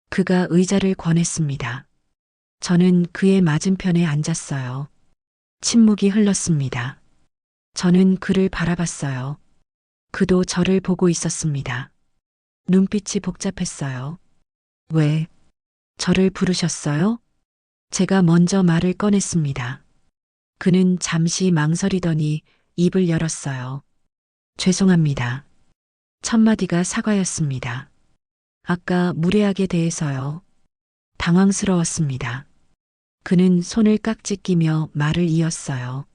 그가 의자를 권했습니다. 저는 그의 맞은편에 앉았어요. 침묵이 흘렀습니다. 저는 그를 바라봤어요. 그도 저를 보고 있었습니다. 눈빛이 복잡했어요. 왜? 저를 부르셨어요? 제가 먼저 말을 꺼냈습니다. 그는 잠시 망설이더니 입을 열었어요. 죄송합니다. 첫마디가 사과였습니다. 아까 무례하게 대해서요. 당황스러웠습니다. 그는 손을 깍지 끼며 말을 이었어요.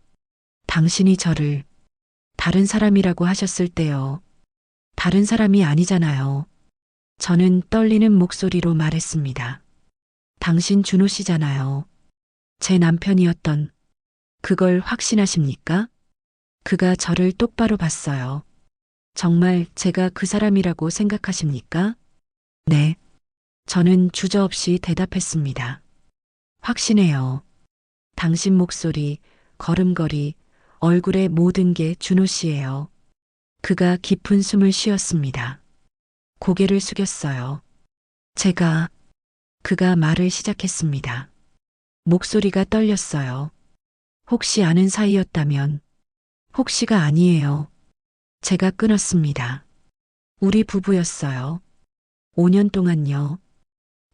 당신이 저를 다른 사람이라고 하셨을 때요. 다른 사람이 아니잖아요. 저는 떨리는 목소리로 말했습니다. 당신 준호 씨잖아요. 제 남편이었던 그걸 확신하십니까? 그가 저를 똑바로 봤어요. 정말 제가 그 사람이라고 생각하십니까? 네. 저는 주저없이 대답했습니다. 확신해요. 당신 목소리, 걸음걸이, 얼굴의 모든 게 준호 씨예요. 그가 깊은 숨을 쉬었습니다. 고개를 숙였어요. 그가 말을 시작했습니다. 목소리가 떨렸어요. 혹시 아는 사이였다면, 혹시가 아니에요. 제가 끊었습니다. 우리 부부였어요. 5년 동안요.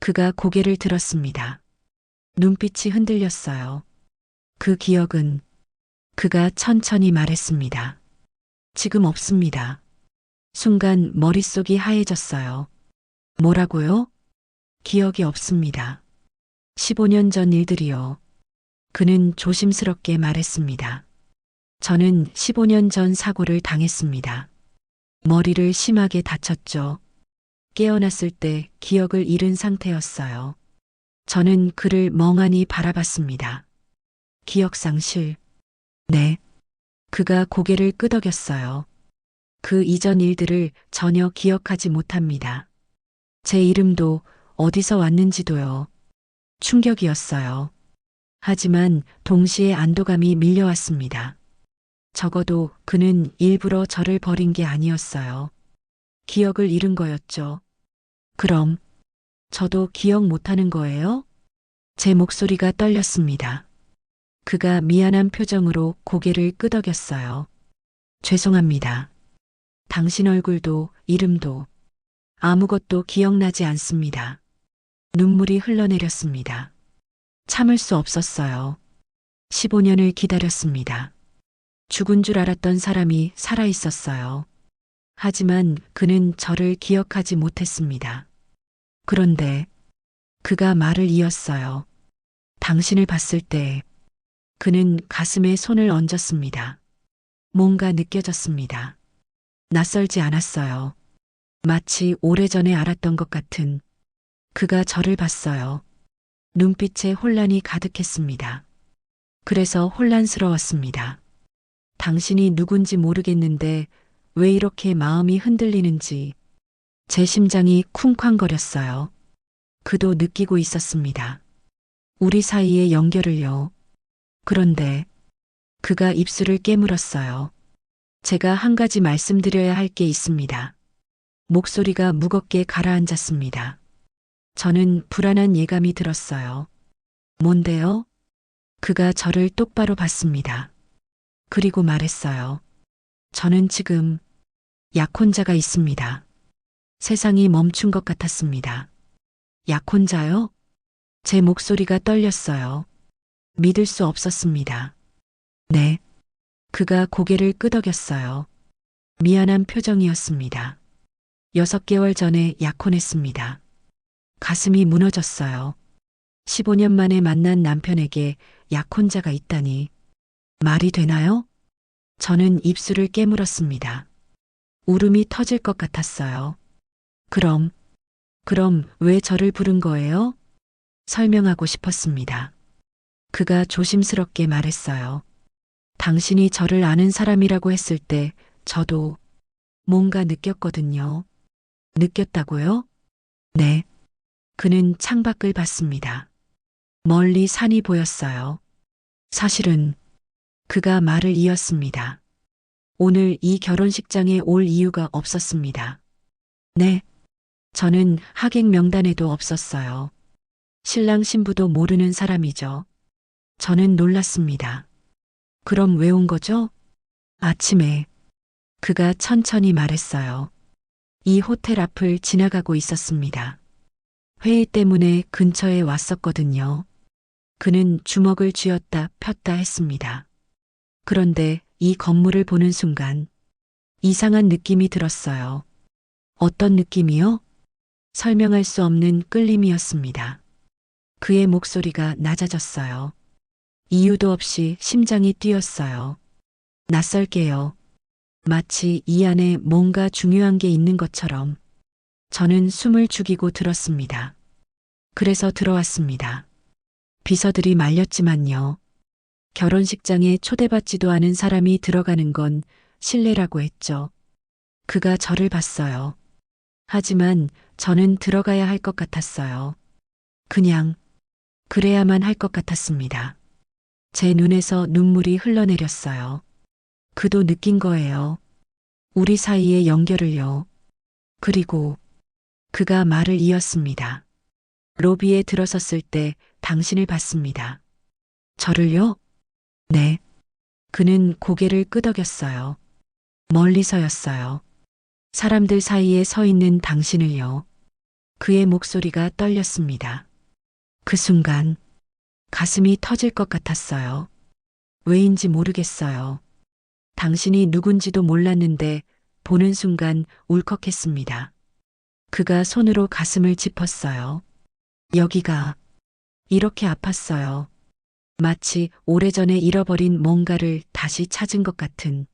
그가 고개를 들었습니다. 눈빛이 흔들렸어요. 그 기억은 그가 천천히 말했습니다. 지금 없습니다. 순간 머릿속이 하얘졌어요. 뭐라고요? 기억이 없습니다. 15년 전 일들이요. 그는 조심스럽게 말했습니다. 저는 15년 전 사고를 당했습니다. 머리를 심하게 다쳤죠. 깨어났을 때 기억을 잃은 상태였어요. 저는 그를 멍하니 바라봤습니다. 기억상실. 네. 그가 고개를 끄덕였어요. 그 이전 일들을 전혀 기억하지 못합니다. 제 이름도 어디서 왔는지도요. 충격이었어요. 하지만 동시에 안도감이 밀려왔습니다. 적어도 그는 일부러 저를 버린 게 아니었어요. 기억을 잃은 거였죠. 그럼 저도 기억 못하는 거예요? 제 목소리가 떨렸습니다. 그가 미안한 표정으로 고개를 끄덕였어요. 죄송합니다. 당신 얼굴도 이름도 아무것도 기억나지 않습니다. 눈물이 흘러내렸습니다. 참을 수 없었어요. 15년을 기다렸습니다. 죽은 줄 알았던 사람이 살아 있었어요. 하지만 그는 저를 기억하지 못했습니다. 그런데 그가 말을 이었어요. 당신을 봤을 때 그는 가슴에 손을 얹었습니다. 뭔가 느껴졌습니다. 낯설지 않았어요. 마치 오래전에 알았던 것 같은. 그가 저를 봤어요. 눈빛에 혼란이 가득했습니다. 그래서 혼란스러웠습니다. 당신이 누군지 모르겠는데 왜 이렇게 마음이 흔들리는지 제 심장이 쿵쾅거렸어요. 그도 느끼고 있었습니다. 우리 사이의 연결을요. 그런데 그가 입술을 깨물었어요. 제가 한 가지 말씀드려야 할 게 있습니다. 목소리가 무겁게 가라앉았습니다. 저는 불안한 예감이 들었어요. 뭔데요? 그가 저를 똑바로 봤습니다. 그리고 말했어요. 저는 지금 약혼자가 있습니다. 세상이 멈춘 것 같았습니다. 약혼자요? 제 목소리가 떨렸어요. 믿을 수 없었습니다. 네. 그가 고개를 끄덕였어요. 미안한 표정이었습니다. 6개월 전에 약혼했습니다. 가슴이 무너졌어요. 15년 만에 만난 남편에게 약혼자가 있다니. 말이 되나요? 저는 입술을 깨물었습니다. 울음이 터질 것 같았어요. 그럼 왜 저를 부른 거예요? 설명하고 싶었습니다. 그가 조심스럽게 말했어요. 당신이 저를 아는 사람이라고 했을 때 저도 뭔가 느꼈거든요. 느꼈다고요? 네. 그는 창밖을 봤습니다. 멀리 산이 보였어요. 사실은 그가 말을 이었습니다. 오늘 이 결혼식장에 올 이유가 없었습니다. 네. 저는 하객 명단에도 없었어요. 신랑 신부도 모르는 사람이죠. 저는 놀랐습니다. 그럼 왜 온 거죠? 아침에 그가 천천히 말했어요. 이 호텔 앞을 지나가고 있었습니다. 회의 때문에 근처에 왔었거든요. 그는 주먹을 쥐었다 폈다 했습니다. 그런데 이 건물을 보는 순간 이상한 느낌이 들었어요. 어떤 느낌이요? 설명할 수 없는 끌림이었습니다. 그의 목소리가 낮아졌어요. 이유도 없이 심장이 뛰었어요. 낯설게요. 마치 이 안에 뭔가 중요한 게 있는 것처럼 저는 숨을 죽이고 들었습니다. 그래서 들어왔습니다. 비서들이 말렸지만요. 결혼식장에 초대받지도 않은 사람이 들어가는 건 실례라고 했죠. 그가 저를 봤어요. 하지만 저는 들어가야 할 것 같았어요. 그냥 그래야만 할 것 같았습니다. 제 눈에서 눈물이 흘러내렸어요. 그도 느낀 거예요. 우리 사이의 연결을요. 그리고 그가 말을 이었습니다. 로비에 들어섰을 때 당신을 봤습니다. 저를요? 네. 그는 고개를 끄덕였어요. 멀리서였어요. 사람들 사이에 서 있는 당신을요. 그의 목소리가 떨렸습니다. 그 순간 가슴이 터질 것 같았어요. 왜인지 모르겠어요. 당신이 누군지도 몰랐는데 보는 순간 울컥했습니다. 그가 손으로 가슴을 짚었어요. 여기가 이렇게 아팠어요. 마치 오래전에 잃어버린 뭔가를 다시 찾은 것 같은.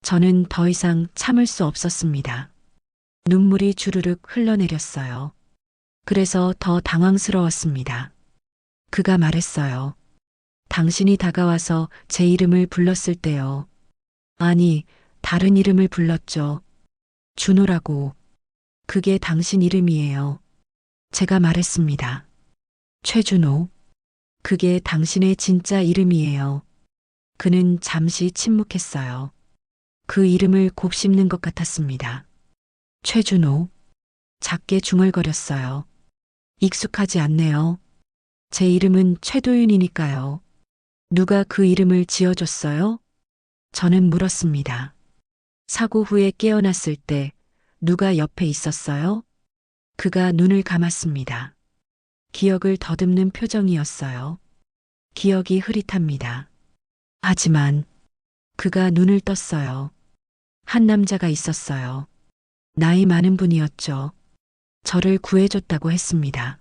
저는 더 이상 참을 수 없었습니다. 눈물이 주르륵 흘러내렸어요. 그래서 더 당황스러웠습니다. 그가 말했어요. 당신이 다가와서 제 이름을 불렀을 때요. 아니, 다른 이름을 불렀죠. 준호라고. 그게 당신 이름이에요. 제가 말했습니다. 최준호. 그게 당신의 진짜 이름이에요. 그는 잠시 침묵했어요. 그 이름을 곱씹는 것 같았습니다. 최준호. 작게 중얼거렸어요. 익숙하지 않네요. 제 이름은 최도윤이니까요. 누가 그 이름을 지어줬어요? 저는 물었습니다. 사고 후에 깨어났을 때 누가 옆에 있었어요? 그가 눈을 감았습니다. 기억을 더듬는 표정이었어요. 기억이 흐릿합니다. 하지만 그가 눈을 떴어요. 한 남자가 있었어요. 나이 많은 분이었죠. 저를 구해줬다고 했습니다.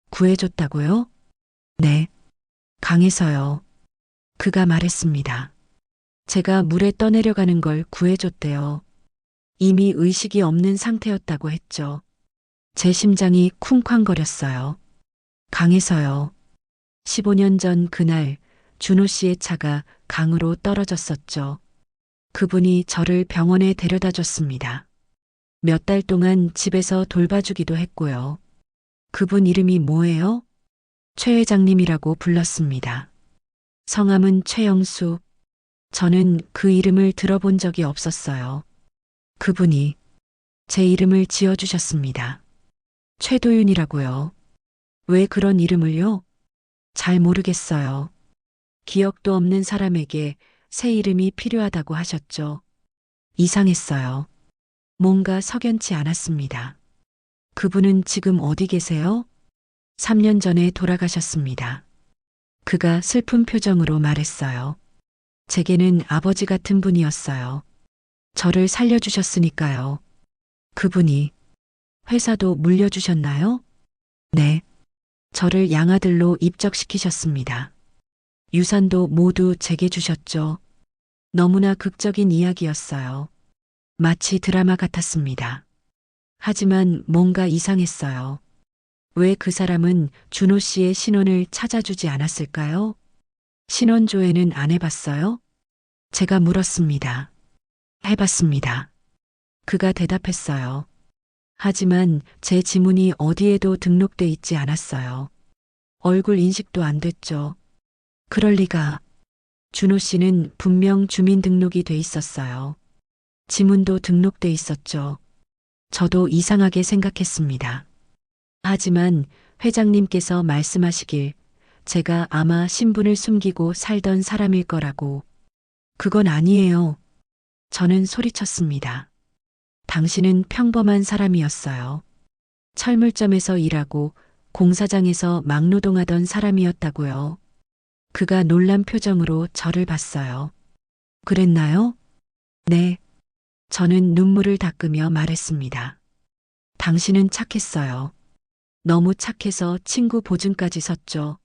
구해줬다고요? 네. 강에서요. 그가 말했습니다. 제가 물에 떠내려가는 걸 구해줬대요. 이미 의식이 없는 상태였다고 했죠. 제 심장이 쿵쾅거렸어요. 강에서요. 15년 전 그날 준호 씨의 차가 강으로 떨어졌었죠. 그분이 저를 병원에 데려다 줬습니다. 몇 달 동안 집에서 돌봐주기도 했고요. 그분 이름이 뭐예요? 최 회장님이라고 불렀습니다. 성함은 최영수. 저는 그 이름을 들어본 적이 없었어요. 그분이 제 이름을 지어주셨습니다. 최도윤이라고요. 왜 그런 이름을요? 잘 모르겠어요. 기억도 없는 사람에게 새 이름이 필요하다고 하셨죠. 이상했어요. 뭔가 석연치 않았습니다. 그분은 지금 어디 계세요? 3년 전에 돌아가셨습니다. 그가 슬픈 표정으로 말했어요. 제게는 아버지 같은 분이었어요. 저를 살려주셨으니까요. 그분이 회사도 물려주셨나요? 네. 저를 양아들로 입적시키셨습니다. 유산도 모두 제게 주셨죠. 너무나 극적인 이야기였어요. 마치 드라마 같았습니다. 하지만 뭔가 이상했어요. 왜 그 사람은 준호 씨의 신원을 찾아주지 않았을까요? 신원 조회는 안 해봤어요? 제가 물었습니다. 해봤습니다. 그가 대답했어요. 하지만 제 지문이 어디에도 등록돼 있지 않았어요. 얼굴 인식도 안 됐죠. 그럴 리가. 준호 씨는 분명 주민등록이 돼 있었어요. 지문도 등록돼 있었죠. 저도 이상하게 생각했습니다. 하지만 회장님께서 말씀하시길 제가 아마 신분을 숨기고 살던 사람일 거라고. 그건 아니에요. 저는 소리쳤습니다. 당신은 평범한 사람이었어요. 철물점에서 일하고 공사장에서 막노동하던 사람이었다고요. 그가 놀란 표정으로 저를 봤어요. 그랬나요? 네. 저는 눈물을 닦으며 말했습니다. 당신은 착했어요. 너무 착해서 친구 보증까지 섰죠.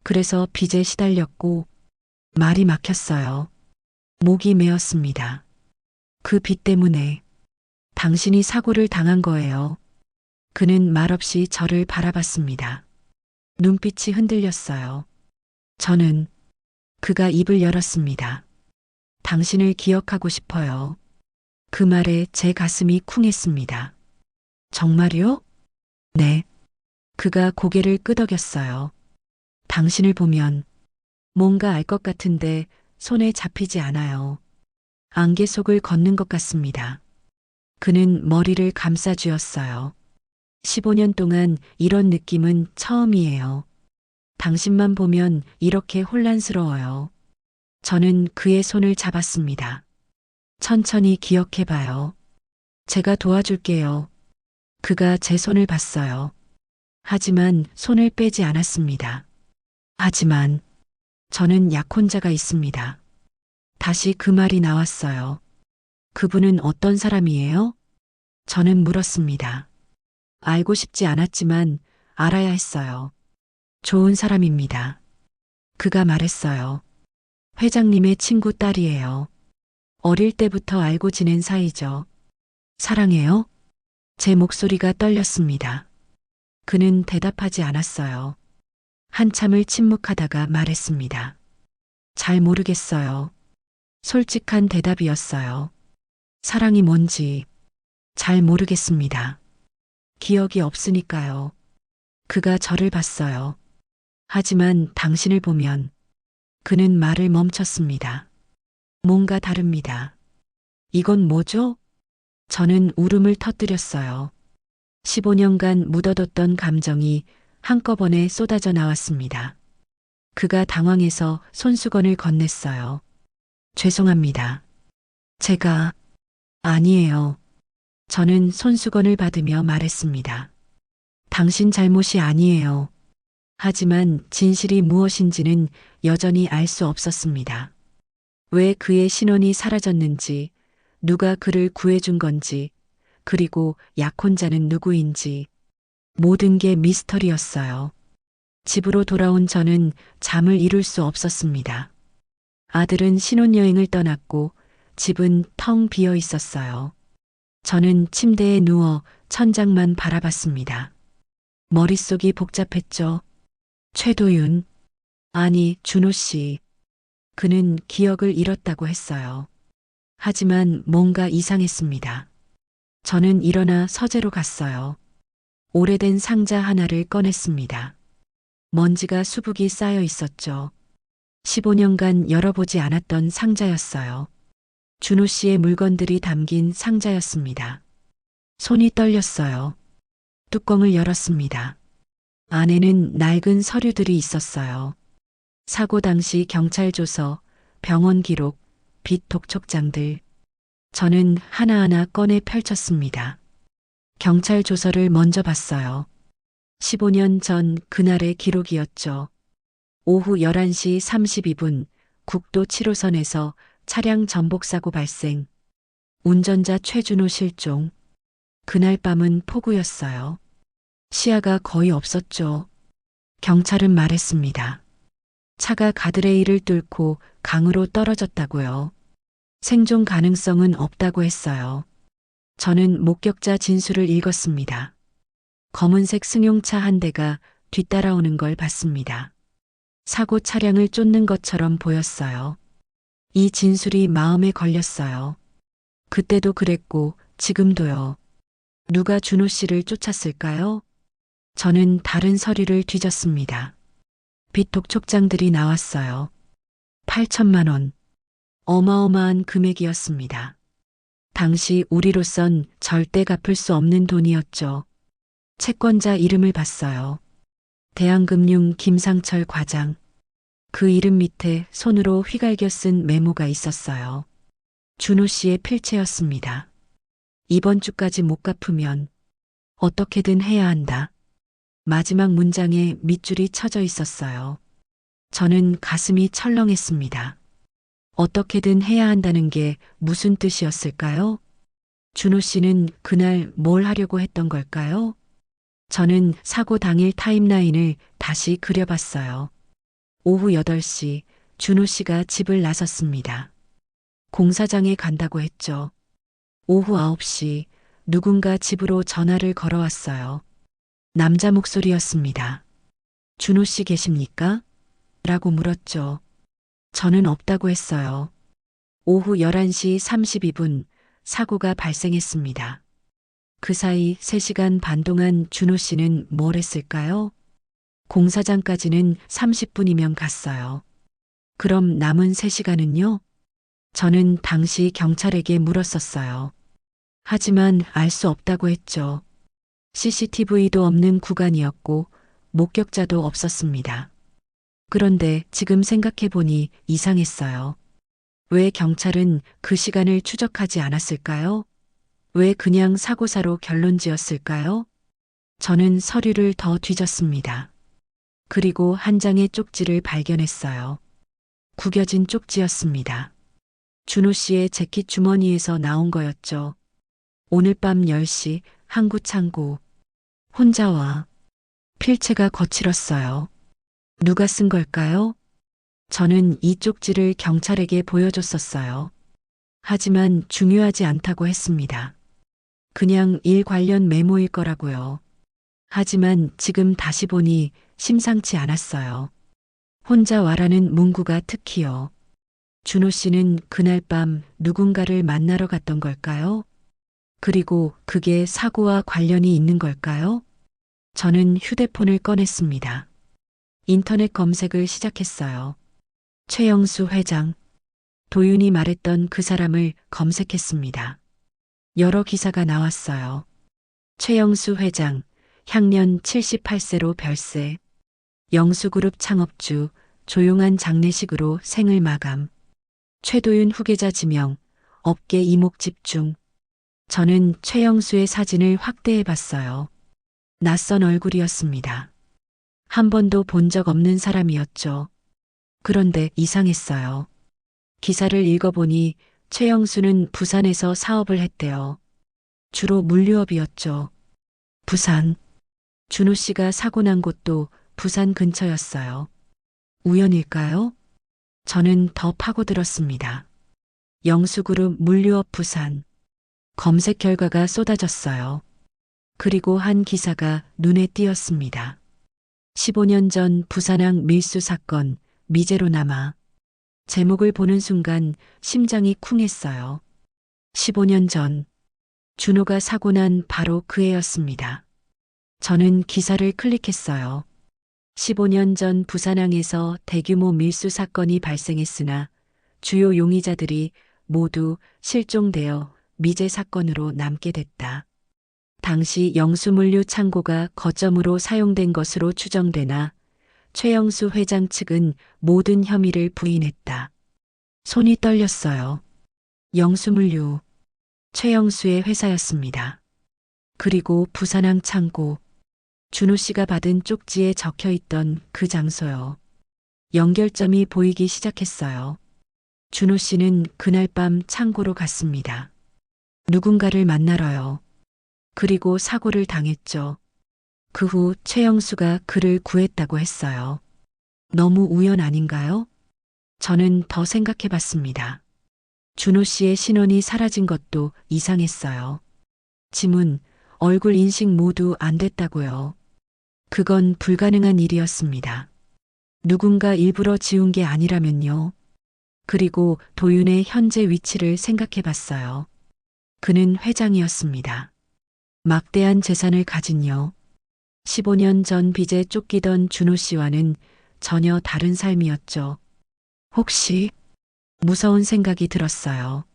그래서 빚에 시달렸고 말이 막혔어요. 목이 메었습니다. 그 빚 때문에 당신이 사고를 당한 거예요. 그는 말없이 저를 바라봤습니다. 눈빛이 흔들렸어요. 저는 그가 입을 열었습니다. 당신을 기억하고 싶어요. 그 말에 제 가슴이 쿵했습니다. 정말요? 네. 그가 고개를 끄덕였어요. 당신을 보면 뭔가 알 것 같은데 손에 잡히지 않아요. 안개 속을 걷는 것 같습니다. 그는 머리를 감싸쥐었어요. 15년 동안 이런 느낌은 처음이에요. 당신만 보면 이렇게 혼란스러워요. 저는 그의 손을 잡았습니다. 천천히 기억해봐요. 제가 도와줄게요. 그가 제 손을 봤어요. 하지만 손을 빼지 않았습니다. 하지만 저는 약혼자가 있습니다. 다시 그 말이 나왔어요. 그분은 어떤 사람이에요? 저는 물었습니다. 알고 싶지 않았지만 알아야 했어요. 좋은 사람입니다. 그가 말했어요. 회장님의 친구 딸이에요. 어릴 때부터 알고 지낸 사이죠. 사랑해요? 제 목소리가 떨렸습니다. 그는 대답하지 않았어요. 한참을 침묵하다가 말했습니다. 잘 모르겠어요. 솔직한 대답이었어요. 사랑이 뭔지 잘 모르겠습니다. 기억이 없으니까요. 그가 저를 봤어요. 하지만 당신을 보면 그는 말을 멈췄습니다. 뭔가 다릅니다. 이건 뭐죠? 저는 울음을 터뜨렸어요. 15년간 묻어뒀던 감정이 한꺼번에 쏟아져 나왔습니다. 그가 당황해서 손수건을 건넸어요. 죄송합니다. 제가, 아니에요. 저는 손수건을 받으며 말했습니다. 당신 잘못이 아니에요. 하지만 진실이 무엇인지는 여전히 알 수 없었습니다. 왜 그의 신원이 사라졌는지, 누가 그를 구해준 건지, 그리고 약혼자는 누구인지, 모든 게 미스터리였어요. 집으로 돌아온 저는 잠을 이룰 수 없었습니다. 아들은 신혼여행을 떠났고 집은 텅 비어 있었어요. 저는 침대에 누워 천장만 바라봤습니다. 머릿속이 복잡했죠. 최도윤, 아니 준호 씨. 그는 기억을 잃었다고 했어요. 하지만 뭔가 이상했습니다. 저는 일어나 서재로 갔어요. 오래된 상자 하나를 꺼냈습니다. 먼지가 수북이 쌓여 있었죠. 15년간 열어보지 않았던 상자였어요. 준호 씨의 물건들이 담긴 상자였습니다. 손이 떨렸어요. 뚜껑을 열었습니다. 안에는 낡은 서류들이 있었어요. 사고 당시 경찰 조서, 병원 기록, 빚 독촉장들. 저는 하나하나 꺼내 펼쳤습니다. 경찰 조서를 먼저 봤어요. 15년 전 그날의 기록이었죠. 오후 11시 32분 국도 7호선에서 차량 전복사고 발생. 운전자 최준호 실종. 그날 밤은 폭우였어요. 시야가 거의 없었죠. 경찰은 말했습니다. 차가 가드레일을 뚫고 강으로 떨어졌다고요. 생존 가능성은 없다고 했어요. 저는 목격자 진술을 읽었습니다. 검은색 승용차 한 대가 뒤따라오는 걸 봤습니다. 사고 차량을 쫓는 것처럼 보였어요. 이 진술이 마음에 걸렸어요. 그때도 그랬고 지금도요. 누가 준호 씨를 쫓았을까요? 저는 다른 서류를 뒤졌습니다. 빚 독촉장들이 나왔어요. 8천만 원. 어마어마한 금액이었습니다. 당시 우리로선 절대 갚을 수 없는 돈이었죠. 채권자 이름을 봤어요. 대한금융 김상철 과장. 그 이름 밑에 손으로 휘갈겨 쓴 메모가 있었어요. 준호 씨의 필체였습니다. 이번 주까지 못 갚으면 어떻게든 해야 한다. 마지막 문장에 밑줄이 쳐져 있었어요. 저는 가슴이 철렁했습니다. 어떻게든 해야 한다는 게 무슨 뜻이었을까요? 준호 씨는 그날 뭘 하려고 했던 걸까요? 저는 사고 당일 타임라인을 다시 그려봤어요. 오후 8시 준호 씨가 집을 나섰습니다. 공사장에 간다고 했죠. 오후 9시 누군가 집으로 전화를 걸어왔어요. 남자 목소리였습니다. 준호 씨 계십니까? 라고 물었죠. 저는 없다고 했어요. 오후 11시 32분 사고가 발생했습니다. 그 사이 3시간 반 동안 준호 씨는 뭘 했을까요? 공사장까지는 30분이면 갔어요. 그럼 남은 3시간은요? 저는 당시 경찰에게 물었었어요. 하지만 알 수 없다고 했죠. CCTV도 없는 구간이었고 목격자도 없었습니다. 그런데 지금 생각해보니 이상했어요. 왜 경찰은 그 시간을 추적하지 않았을까요? 왜 그냥 사고사로 결론 지었을까요? 저는 서류를 더 뒤졌습니다. 그리고 한 장의 쪽지를 발견했어요. 구겨진 쪽지였습니다. 준호 씨의 재킷 주머니에서 나온 거였죠. 오늘 밤 10시 항구 창고. 혼자 와. 필체가 거칠었어요. 누가 쓴 걸까요? 저는 이 쪽지를 경찰에게 보여줬었어요. 하지만 중요하지 않다고 했습니다. 그냥 일 관련 메모일 거라고요. 하지만 지금 다시 보니 심상치 않았어요. 혼자 와라는 문구가 특히요. 준호 씨는 그날 밤 누군가를 만나러 갔던 걸까요? 그리고 그게 사고와 관련이 있는 걸까요? 저는 휴대폰을 꺼냈습니다. 인터넷 검색을 시작했어요. 최영수 회장, 도윤이 말했던 그 사람을 검색했습니다. 여러 기사가 나왔어요. 최영수 회장, 향년 78세로 별세. 영수그룹 창업주, 조용한 장례식으로 생을 마감. 최도윤 후계자 지명, 업계 이목 집중. 저는 최영수의 사진을 확대해 봤어요. 낯선 얼굴이었습니다. 한 번도 본 적 없는 사람이었죠. 그런데 이상했어요. 기사를 읽어보니 최영수는 부산에서 사업을 했대요. 주로 물류업이었죠. 부산. 준호 씨가 사고 난 곳도 부산 근처였어요. 우연일까요? 저는 더 파고들었습니다. 영수그룹 물류업 부산. 검색 결과가 쏟아졌어요. 그리고 한 기사가 눈에 띄었습니다. 15년 전 부산항 밀수 사건, 미제로 남아. 제목을 보는 순간 심장이 쿵했어요. 15년 전, 준호가 사고 난 바로 그 해였습니다. 저는 기사를 클릭했어요. 15년 전 부산항에서 대규모 밀수 사건이 발생했으나 주요 용의자들이 모두 실종되어 미제 사건으로 남게 됐다. 당시 영수물류 창고가 거점으로 사용된 것으로 추정되나 최영수 회장 측은 모든 혐의를 부인했다. 손이 떨렸어요. 영수물류, 최영수의 회사였습니다. 그리고 부산항 창고, 준호 씨가 받은 쪽지에 적혀 있던 그 장소요. 연결점이 보이기 시작했어요. 준호 씨는 그날 밤 창고로 갔습니다. 누군가를 만나러요. 그리고 사고를 당했죠. 그 후 최영수가 그를 구했다고 했어요. 너무 우연 아닌가요? 저는 더 생각해 봤습니다. 준호 씨의 신원이 사라진 것도 이상했어요. 지문, 얼굴 인식 모두 안 됐다고요. 그건 불가능한 일이었습니다. 누군가 일부러 지운 게 아니라면요. 그리고 도윤의 현재 위치를 생각해 봤어요. 그는 회장이었습니다. 막대한 재산을 가진요. 15년 전 빚에 쫓기던 준호 씨와는 전혀 다른 삶이었죠. 혹시 무서운 생각이 들었어요.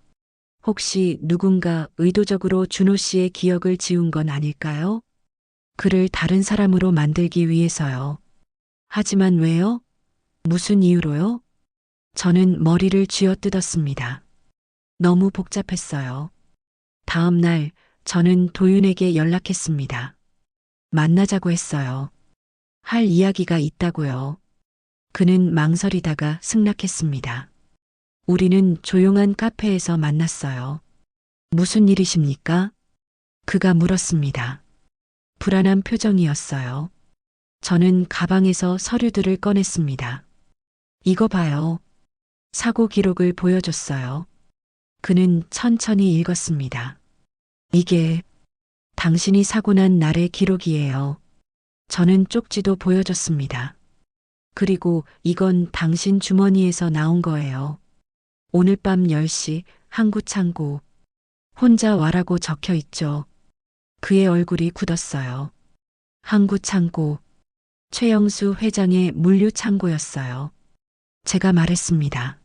혹시 누군가 의도적으로 준호 씨의 기억을 지운 건 아닐까요? 그를 다른 사람으로 만들기 위해서요. 하지만 왜요? 무슨 이유로요? 저는 머리를 쥐어뜯었습니다. 너무 복잡했어요. 다음 날 저는 도윤에게 연락했습니다. 만나자고 했어요. 할 이야기가 있다고요. 그는 망설이다가 승낙했습니다. 우리는 조용한 카페에서 만났어요. 무슨 일이십니까? 그가 물었습니다. 불안한 표정이었어요. 저는 가방에서 서류들을 꺼냈습니다. 이거 봐요. 사고 기록을 보여줬어요. 그는 천천히 읽었습니다. 이게 당신이 사고 난 날의 기록이에요. 저는 쪽지도 보여줬습니다. 그리고 이건 당신 주머니에서 나온 거예요. 오늘 밤 10시 항구창고. 혼자 와라고 적혀 있죠. 그의 얼굴이 굳었어요. 항구창고. 최영수 회장의 물류창고였어요. 제가 말했습니다.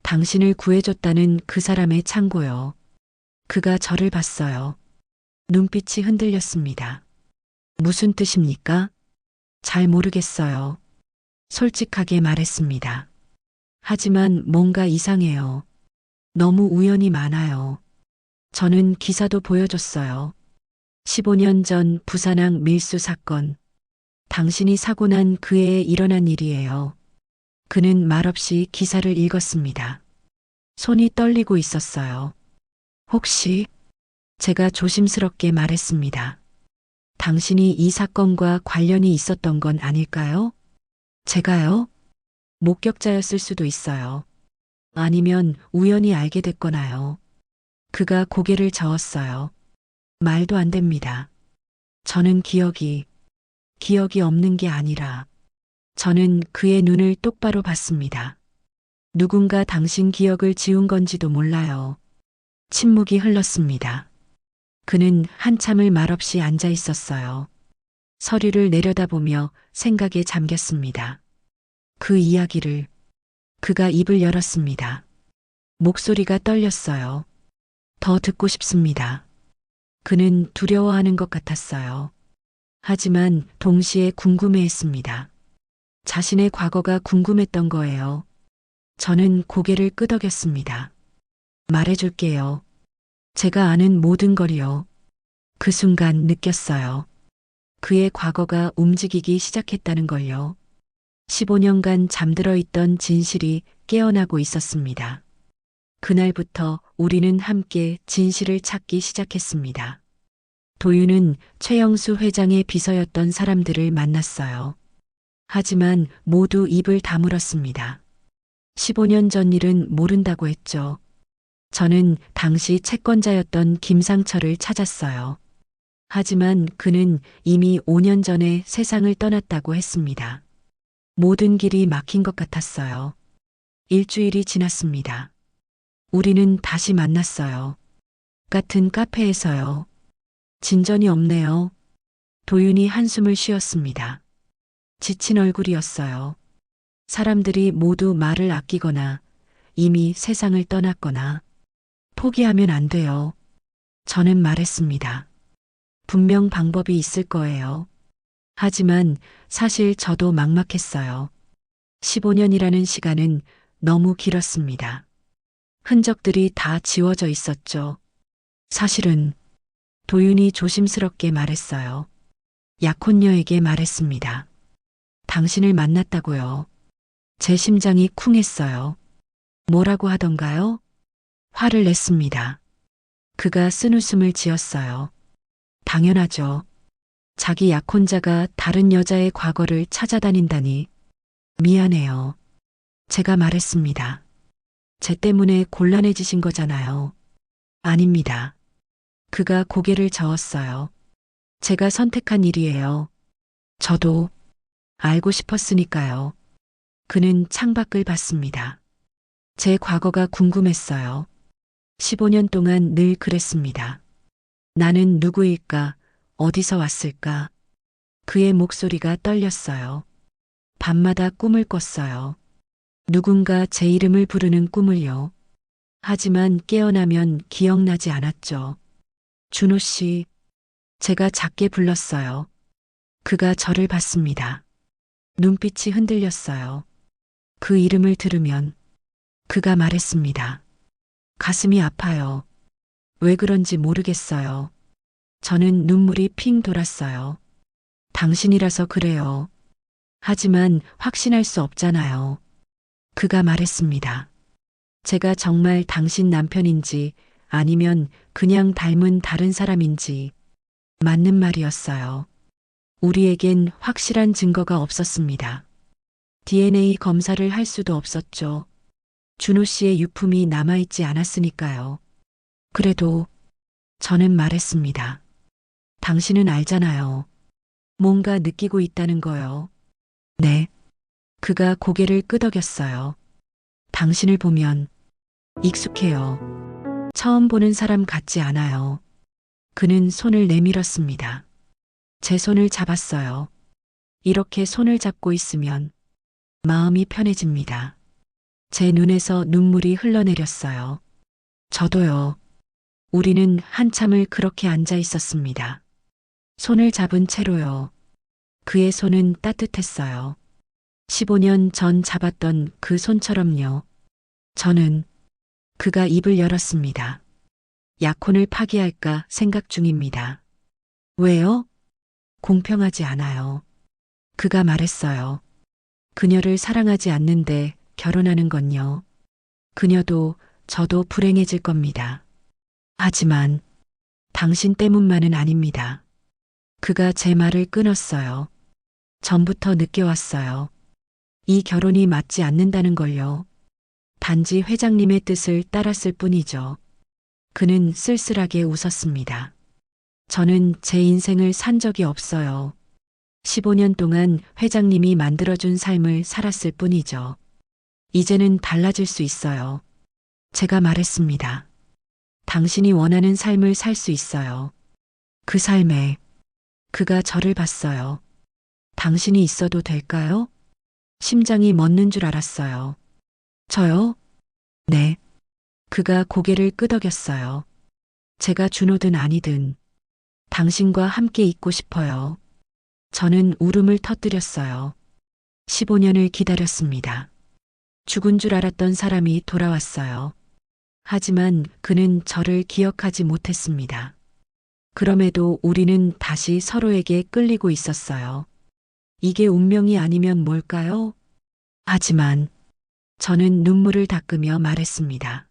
당신을 구해줬다는 그 사람의 창고요. 그가 저를 봤어요. 눈빛이 흔들렸습니다. 무슨 뜻입니까? 잘 모르겠어요. 솔직하게 말했습니다. 하지만 뭔가 이상해요. 너무 우연이 많아요. 저는 기사도 보여줬어요. 15년 전 부산항 밀수 사건. 당신이 사고 난 그 해에 일어난 일이에요. 그는 말없이 기사를 읽었습니다. 손이 떨리고 있었어요. 혹시 제가 조심스럽게 말했습니다. 당신이 이 사건과 관련이 있었던 건 아닐까요? 제가요? 목격자였을 수도 있어요. 아니면 우연히 알게 됐거나요. 그가 고개를 저었어요. 말도 안 됩니다. 저는 기억이 없는 게 아니라 저는 그의 눈을 똑바로 봤습니다. 누군가 당신 기억을 지운 건지도 몰라요. 침묵이 흘렀습니다. 그는 한참을 말없이 앉아 있었어요. 서류를 내려다보며 생각에 잠겼습니다. 그 이야기를 그가 입을 열었습니다. 목소리가 떨렸어요. 더 듣고 싶습니다. 그는 두려워하는 것 같았어요. 하지만 동시에 궁금해했습니다. 자신의 과거가 궁금했던 거예요. 저는 고개를 끄덕였습니다. 말해줄게요. 제가 아는 모든 걸요. 그 순간 느꼈어요. 그의 과거가 움직이기 시작했다는 걸요. 15년간 잠들어 있던 진실이 깨어나고 있었습니다. 그날부터 우리는 함께 진실을 찾기 시작했습니다. 도윤은 최영수 회장의 비서였던 사람들을 만났어요. 하지만 모두 입을 다물었습니다. 15년 전 일은 모른다고 했죠. 저는 당시 채권자였던 김상철을 찾았어요. 하지만 그는 이미 5년 전에 세상을 떠났다고 했습니다. 모든 길이 막힌 것 같았어요. 일주일이 지났습니다. 우리는 다시 만났어요. 같은 카페에서요. 진전이 없네요. 도윤이 한숨을 쉬었습니다. 지친 얼굴이었어요. 사람들이 모두 말을 아끼거나 이미 세상을 떠났거나 포기하면 안 돼요. 저는 말했습니다. 분명 방법이 있을 거예요. 하지만 사실 저도 막막했어요. 15년이라는 시간은 너무 길었습니다. 흔적들이 다 지워져 있었죠. 사실은 도윤이 조심스럽게 말했어요. 약혼녀에게 말했습니다. 당신을 만났다고요. 제 심장이 쿵했어요. 뭐라고 하던가요? 화를 냈습니다. 그가 쓴웃음을 지었어요. 당연하죠. 자기 약혼자가 다른 여자의 과거를 찾아다닌다니. 미안해요. 제가 말했습니다. 제 때문에 곤란해지신 거잖아요. 아닙니다. 그가 고개를 저었어요. 제가 선택한 일이에요. 저도 알고 싶었으니까요. 그는 창밖을 봤습니다. 제 과거가 궁금했어요. 15년 동안 늘 그랬습니다. 나는 누구일까? 어디서 왔을까? 그의 목소리가 떨렸어요. 밤마다 꿈을 꿨어요. 누군가 제 이름을 부르는 꿈을요. 하지만 깨어나면 기억나지 않았죠. 준호 씨, 제가 작게 불렀어요. 그가 저를 봤습니다. 눈빛이 흔들렸어요. 그 이름을 들으면 그가 말했습니다. 가슴이 아파요. 왜 그런지 모르겠어요. 저는 눈물이 핑 돌았어요. 당신이라서 그래요. 하지만 확신할 수 없잖아요. 그가 말했습니다. 제가 정말 당신 남편인지 아니면 그냥 닮은 다른 사람인지 맞는 말이었어요. 우리에겐 확실한 증거가 없었습니다. DNA 검사를 할 수도 없었죠. 준호 씨의 유품이 남아있지 않았으니까요. 그래도 저는 말했습니다. 당신은 알잖아요. 뭔가 느끼고 있다는 거요. 네. 그가 고개를 끄덕였어요. 당신을 보면 익숙해요. 처음 보는 사람 같지 않아요. 그는 손을 내밀었습니다. 제 손을 잡았어요. 이렇게 손을 잡고 있으면 마음이 편해집니다. 제 눈에서 눈물이 흘러내렸어요. 저도요. 우리는 한참을 그렇게 앉아 있었습니다. 손을 잡은 채로요. 그의 손은 따뜻했어요. 15년 전 잡았던 그 손처럼요. 저는 그가 입을 열었습니다. 약혼을 파기할까 생각 중입니다. 왜요? 공평하지 않아요. 그가 말했어요. 그녀를 사랑하지 않는데 결혼하는 건요. 그녀도 저도 불행해질 겁니다. 하지만 당신 때문만은 아닙니다. 그가 제 말을 끊었어요. 전부터 느껴왔어요. 이 결혼이 맞지 않는다는 걸요. 단지 회장님의 뜻을 따랐을 뿐이죠. 그는 쓸쓸하게 웃었습니다. 저는 제 인생을 산 적이 없어요. 15년 동안 회장님이 만들어준 삶을 살았을 뿐이죠. 이제는 달라질 수 있어요. 제가 말했습니다. 당신이 원하는 삶을 살 수 있어요. 그 삶에 그가 저를 봤어요. 당신이 있어도 될까요? 심장이 멎는 줄 알았어요. 저요? 네. 그가 고개를 끄덕였어요. 제가 준호든 아니든 당신과 함께 있고 싶어요. 저는 울음을 터뜨렸어요. 15년을 기다렸습니다. 죽은 줄 알았던 사람이 돌아왔어요. 하지만 그는 저를 기억하지 못했습니다. 그럼에도 우리는 다시 서로에게 끌리고 있었어요. 이게 운명이 아니면 뭘까요? 하지만 저는 눈물을 닦으며 말했습니다.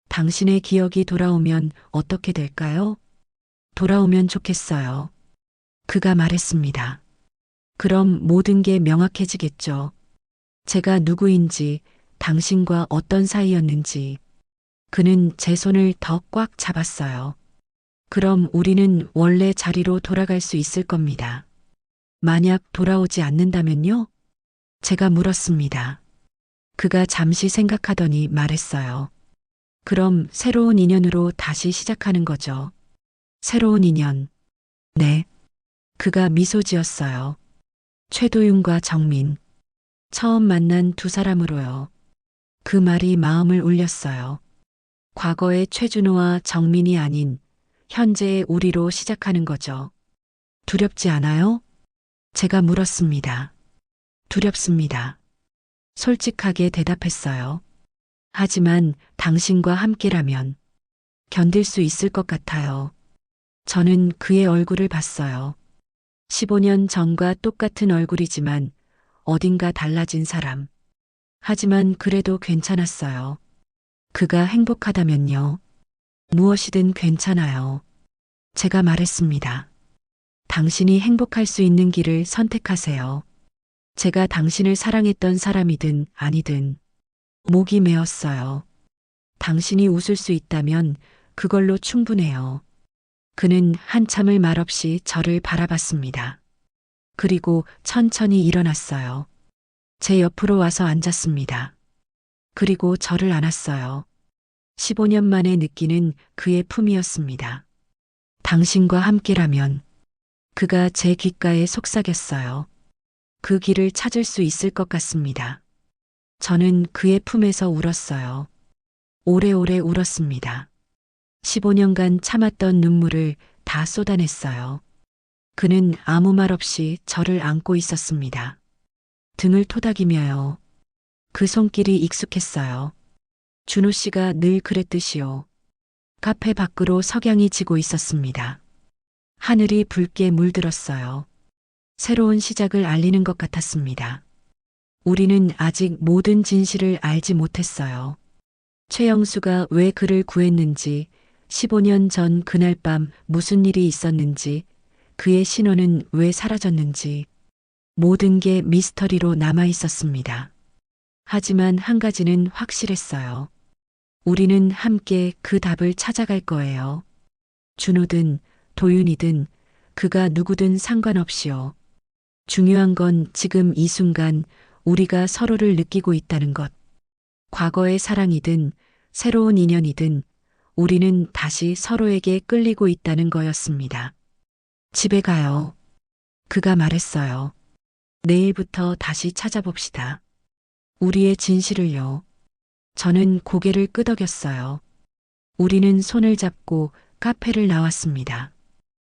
당신의 기억이 돌아오면 어떻게 될까요? 돌아오면 좋겠어요. 그가 말했습니다. 그럼 모든 게 명확해지겠죠. 제가 누구인지, 당신과 어떤 사이였는지. 그는 제 손을 더 꽉 잡았어요. 그럼 우리는 원래 자리로 돌아갈 수 있을 겁니다. 만약 돌아오지 않는다면요? 제가 물었습니다. 그가 잠시 생각하더니 말했어요. 그럼 새로운 인연으로 다시 시작하는 거죠. 새로운 인연. 네. 그가 미소 지었어요. 최도윤과 정민. 처음 만난 두 사람으로요. 그 말이 마음을 울렸어요. 과거의 최준호와 정민이 아닌 현재의 우리로 시작하는 거죠. 두렵지 않아요? 제가 물었습니다. 두렵습니다. 솔직하게 대답했어요. 하지만 당신과 함께라면 견딜 수 있을 것 같아요. 저는 그의 얼굴을 봤어요. 15년 전과 똑같은 얼굴이지만 어딘가 달라진 사람. 하지만 그래도 괜찮았어요. 그가 행복하다면요. 무엇이든 괜찮아요. 제가 말했습니다. 당신이 행복할 수 있는 길을 선택하세요. 제가 당신을 사랑했던 사람이든 아니든 목이 메었어요. 당신이 웃을 수 있다면 그걸로 충분해요. 그는 한참을 말없이 저를 바라봤습니다. 그리고 천천히 일어났어요. 제 옆으로 와서 앉았습니다. 그리고 저를 안았어요. 15년 만에 느끼는 그의 품이었습니다. 당신과 함께라면 그가 제 귓가에 속삭였어요. 그 길을 찾을 수 있을 것 같습니다. 저는 그의 품에서 울었어요. 오래오래 울었습니다. 15년간 참았던 눈물을 다 쏟아냈어요. 그는 아무 말 없이 저를 안고 있었습니다. 등을 토닥이며요. 그 손길이 익숙했어요. 준호 씨가 늘 그랬듯이요. 카페 밖으로 석양이 지고 있었습니다. 하늘이 붉게 물들었어요. 새로운 시작을 알리는 것 같았습니다. 우리는 아직 모든 진실을 알지 못했어요. 최영수가 왜 그를 구했는지, 15년 전 그날 밤 무슨 일이 있었는지, 그의 신호는 왜 사라졌는지, 모든 게 미스터리로 남아 있었습니다. 하지만 한 가지는 확실했어요. 우리는 함께 그 답을 찾아갈 거예요. 준호든 도윤이든 그가 누구든 상관없이요. 중요한 건 지금 이 순간 우리가 서로를 느끼고 있다는 것. 과거의 사랑이든 새로운 인연이든 우리는 다시 서로에게 끌리고 있다는 거였습니다. 집에 가요. 그가 말했어요. 내일부터 다시 찾아봅시다. 우리의 진실을요. 저는 고개를 끄덕였어요. 우리는 손을 잡고 카페를 나왔습니다.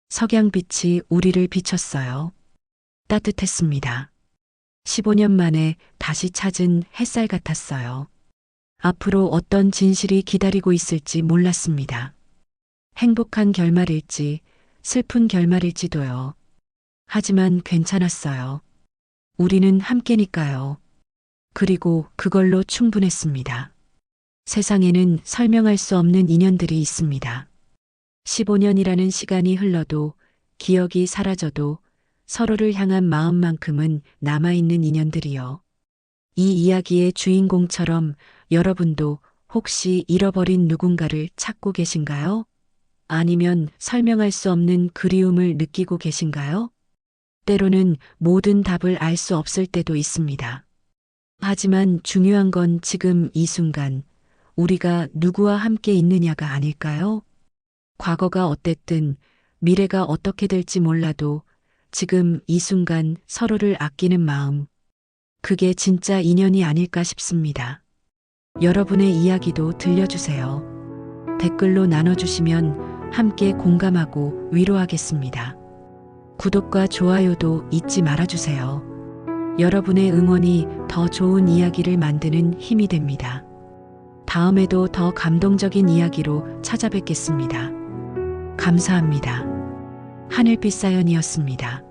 석양빛이 우리를 비췄어요. 따뜻했습니다. 15년 만에 다시 찾은 햇살 같았어요. 앞으로 어떤 진실이 기다리고 있을지 몰랐습니다. 행복한 결말일지 슬픈 결말일지도요. 하지만 괜찮았어요. 우리는 함께니까요. 그리고 그걸로 충분했습니다. 세상에는 설명할 수 없는 인연들이 있습니다. 15년이라는 시간이 흘러도 기억이 사라져도 서로를 향한 마음만큼은 남아있는 인연들이요. 이 이야기의 주인공처럼 여러분도 혹시 잃어버린 누군가를 찾고 계신가요? 아니면 설명할 수 없는 그리움을 느끼고 계신가요? 때로는 모든 답을 알 수 없을 때도 있습니다. 하지만 중요한 건 지금 이 순간 우리가 누구와 함께 있느냐가 아닐까요? 과거가 어땠든 미래가 어떻게 될지 몰라도 지금 이 순간 서로를 아끼는 마음, 그게 진짜 인연이 아닐까 싶습니다. 여러분의 이야기도 들려주세요. 댓글로 나눠주시면 함께 공감하고 위로하겠습니다. 구독과 좋아요도 잊지 말아주세요. 여러분의 응원이 더 좋은 이야기를 만드는 힘이 됩니다. 다음에도 더 감동적인 이야기로 찾아뵙겠습니다. 감사합니다. 하늘빛 사연이었습니다.